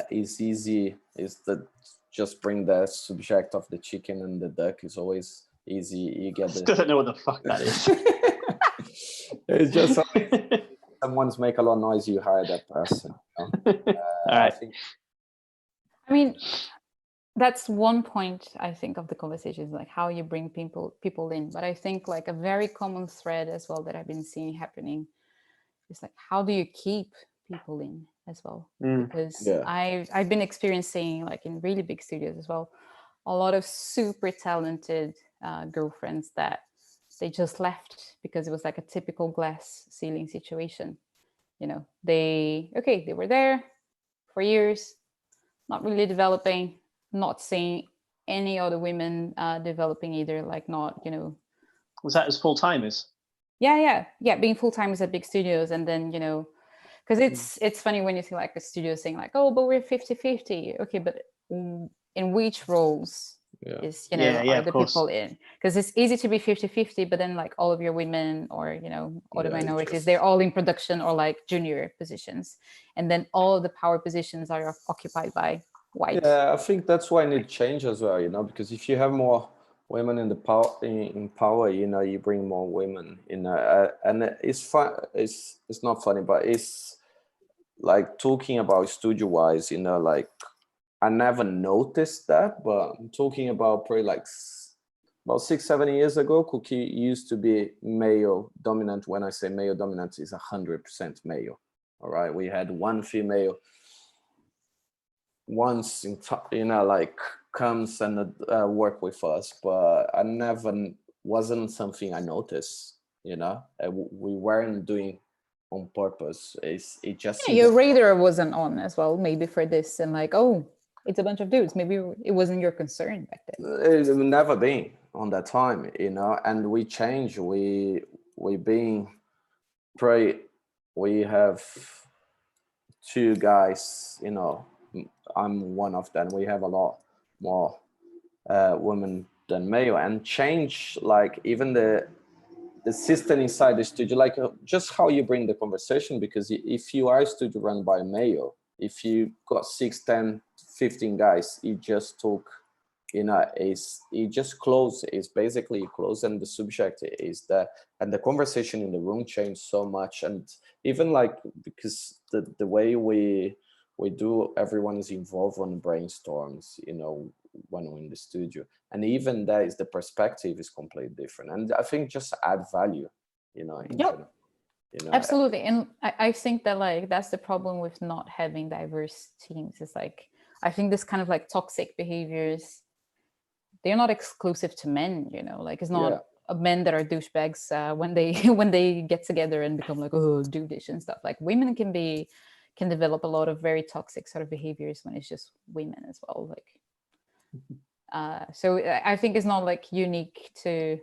Is easy, is that just bring the subject of the chicken and the duck is always easy. You get the doesn't know what the fuck that is. It's just someone's make a lot of noise, you hire that person. All right. I mean, that's one point I think of the conversation, is like how you bring people in. But I think like a very common thread as well that I've been seeing happening is like, how do you keep people in as well? Because I've been experiencing, like in really big studios as well, a lot of super talented girlfriends that they just left because it was like a typical glass ceiling situation. They were there for years, not really developing, not seeing any other women developing either, like not, Was that as full-timers? Yeah, being full-timers at big studios. And then, because it's funny when you see like a studio saying like, oh, but we're 50-50. Okay, but in which roles is, are the people in? Because it's easy to be 50-50, but then like all of your women or, other minorities, they're all in production or like junior positions. And then all of the power positions are occupied by white. Yeah, I think that's why I need change as well, because if you have more women in the power, you bring more women in, and it's fun. It's not funny, but it's like talking about studio wise, like I never noticed that, but I'm talking about probably like about 6-7 years ago, Cookie used to be male dominant. When I say male dominant, is 100% male. All right, we had one female once like comes and work with us, but I never wasn't something I noticed. We weren't doing on purpose. It just your radar wasn't on as well, maybe for this, and like, oh, it's a bunch of dudes. Maybe it wasn't your concern back then. It's never been on that time, and we change. We being pray. We have 2 guys. I'm one of them. We have a lot more women than male, and change like even the system inside the studio, like just how you bring the conversation. Because if you are a studio run by a male, if you got 6, 10, 15 guys, you just talk is it just close, is basically close, and the subject is that, and the conversation in the room changed so much. And even like, because the way we do, everyone is involved on brainstorms, when we're in the studio, and even that is, the perspective is completely different, and I think just add value, in general, Absolutely. And I think that like that's the problem with not having diverse teams. It's like, I think this kind of like toxic behaviors, they're not exclusive to men, like it's not men that are douchebags when they when they get together and become like, oh, do this and stuff. Like women can develop a lot of very toxic sort of behaviors when it's just women as well. Like so I think it's not like unique to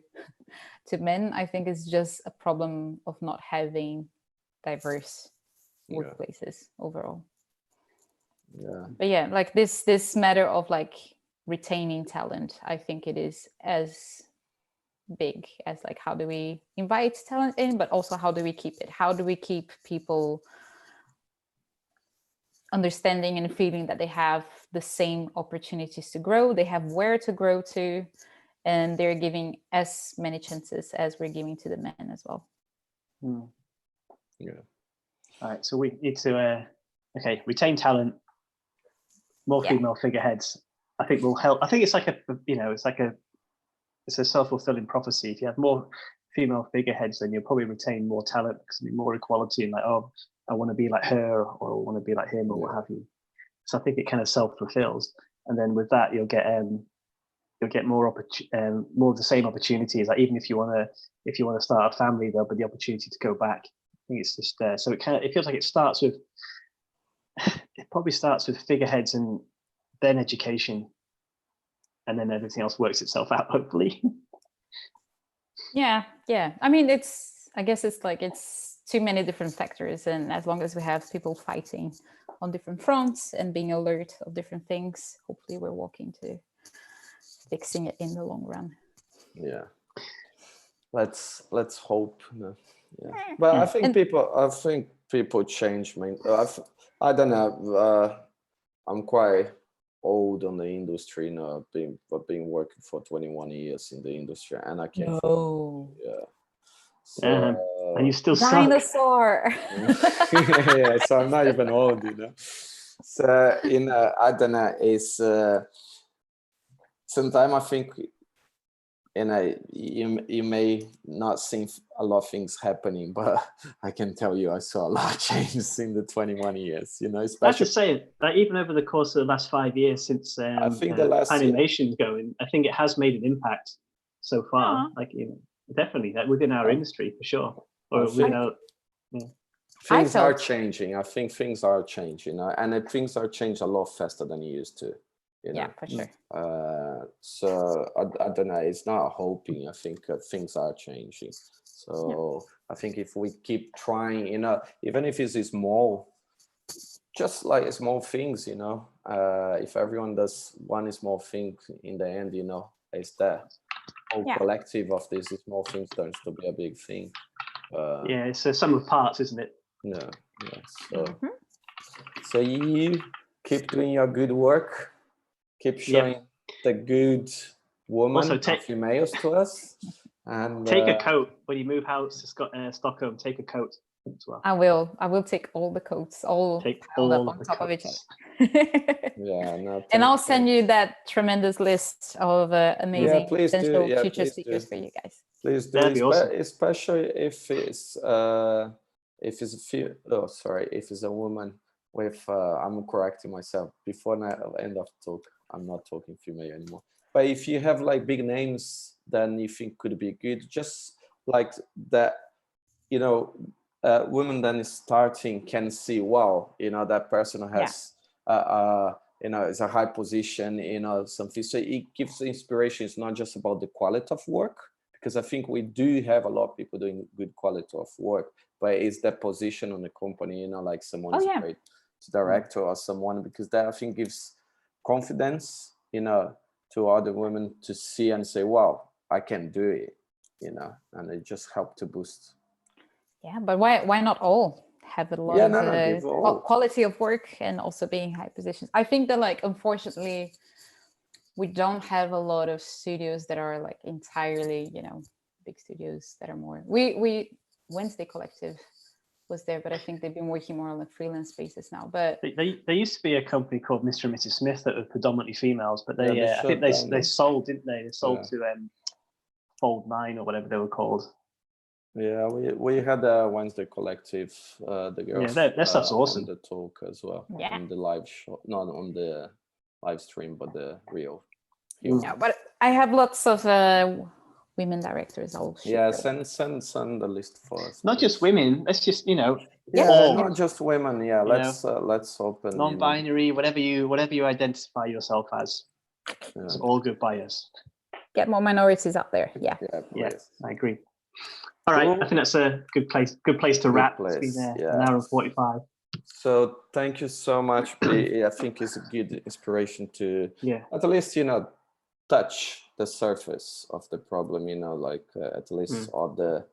men. I think it's just a problem of not having diverse workplaces overall. But yeah, like this matter of like retaining talent, I think it is as big as like, how do we invite talent in, but also how do we keep it? How do we keep people understanding and feeling that they have the same opportunities to grow, they have where to grow to, and they're giving as many chances as we're giving to the men as well. All right, so we need to retain talent, more female figureheads. I think will help. I think it's like it's a self-fulfilling prophecy. If you have more female figureheads, then you'll probably retain more talent, because there'll be more equality, and like, oh, I want to be like her, or I want to be like him, or what have you. So I think it kind of self-fulfills, and then with that you'll get more of the same opportunities. Like even if you want to start a family, there'll be the opportunity to go back. I think it's just there. So it feels like it probably starts with figureheads and then education, and then everything else works itself out, hopefully. Yeah. I mean, I guess it's too many different factors, and as long as we have people fighting on different fronts and being alert of different things, hopefully we're walking to fixing it in the long run. Let's hope. But I think people change. I don't know. I'm quite old on the industry. I've been working for 21 years in the industry, and I can't. So, and you still dinosaur. So I'm not even old, So I don't know. It's sometimes I think, you may not see a lot of things happening, but I can tell you I saw a lot of changes in the 21 years, especially. I have to say that even over the course of the last 5 years since I think the last animation's going, I think it has made an impact so far. Like, definitely within our industry, for sure. Or things are changing. I think things are changing, and things are changing a lot faster than it used to. Yeah, for sure. So I don't know. It's not hoping. I think things are changing. So I think if we keep trying, even if it's small, just like small things, if everyone does one small thing, in the end, it's that whole collective of these small things turns to be a big thing. It's a sum of parts, isn't it? So you keep doing your good work. Keep showing the good woman, also females to us. And take a coat when you move house to Stockholm. Take a coat as well. I will take all the coats, take piled up on top of each other. And I'll send you that tremendous list of amazing potential future speakers for you guys. Please do. That'd be awesome. Especially if it's if it's a woman with I'm correcting myself before I end of talk. I'm not talking female anymore. But if you have like big names, then you think could be good. Just like that, women then is starting can see, wow, that person has, is a high position, something. So it gives inspiration. It's not just about the quality of work, because I think we do have a lot of people doing good quality of work, but it's that position on the company, like someone is a great director or someone, because that I think gives confidence, to other women to see and say, wow, I can do it, and it just helped to boost. Yeah, but why not all have a lot of quality of work and also being high positions? I think that, like, unfortunately, we don't have a lot of studios that are like entirely, big studios that are more. We Wednesday Collective was there, but I think they've been working more on the freelance basis now. But there used to be a company called Mr. and Mrs. Smith that were predominantly females, but they I think they sold, didn't they? They sold to Fold 9 or whatever they were called. Yeah, we had a Wednesday Collective, the girls. Yeah, that stuff's awesome. On the talk as well. Yeah. On the live show, not on the live stream, but the real. Yeah, but I have lots of women directors. Send the list for us. Not just women. Let's just not just women. Yeah, let's open non-binary, whatever you identify yourself as. It's all good by us. Get more minorities out there. Yeah, I agree. All right, I think that's a good place to wrap. It's been an hour and 45. So thank you so much, Bee. I think it's a good inspiration to at least touch the surface of the problem. At least all the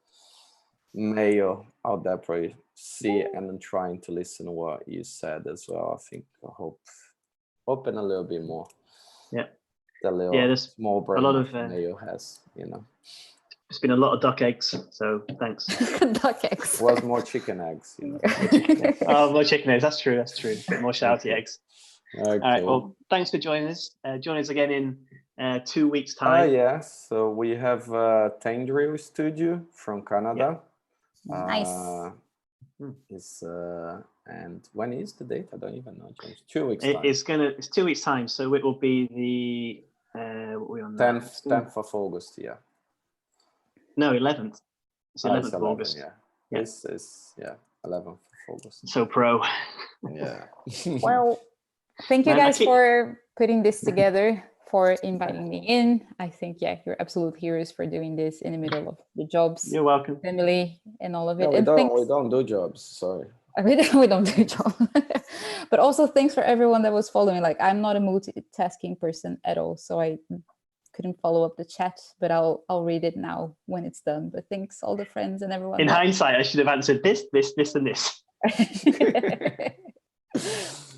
male out there probably see and then trying to listen to what you said as well. I think I hope open a little bit more. Yeah. The little small brain a lot of male has. It's been a lot of duck eggs, so thanks. Duck eggs. Was more chicken eggs. More chicken eggs. That's true. A bit more shouty eggs. Okay. All right. Well, thanks for joining us. Join us again in 2 weeks' time. So we have Tendril Studio from Canada. Nice. And when is the date? I don't even know, James. 2 weeks time. It's 2 weeks' time, so it will be the what are we on 10th of August. Yeah. No, 11th. It's 11th of August. Yeah. This is 11th of August. So pro. Yeah. Well, thank you guys for putting this together, for inviting me in. I think you're absolute heroes for doing this in the middle of the jobs. You're welcome. Family and all of it. No, we don't do jobs. Sorry. We don't do jobs. But also thanks for everyone that was following. Like, I'm not a multitasking person at all, so I couldn't follow up the chat, but I'll read it now when it's done. But thanks all the friends and everyone. In hindsight, I should have answered this, and this.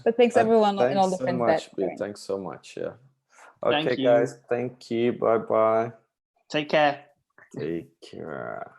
But thanks everyone and all the friends. Thanks so much. Yeah. Okay, guys. Thank you. Bye-bye. Take care. Take care.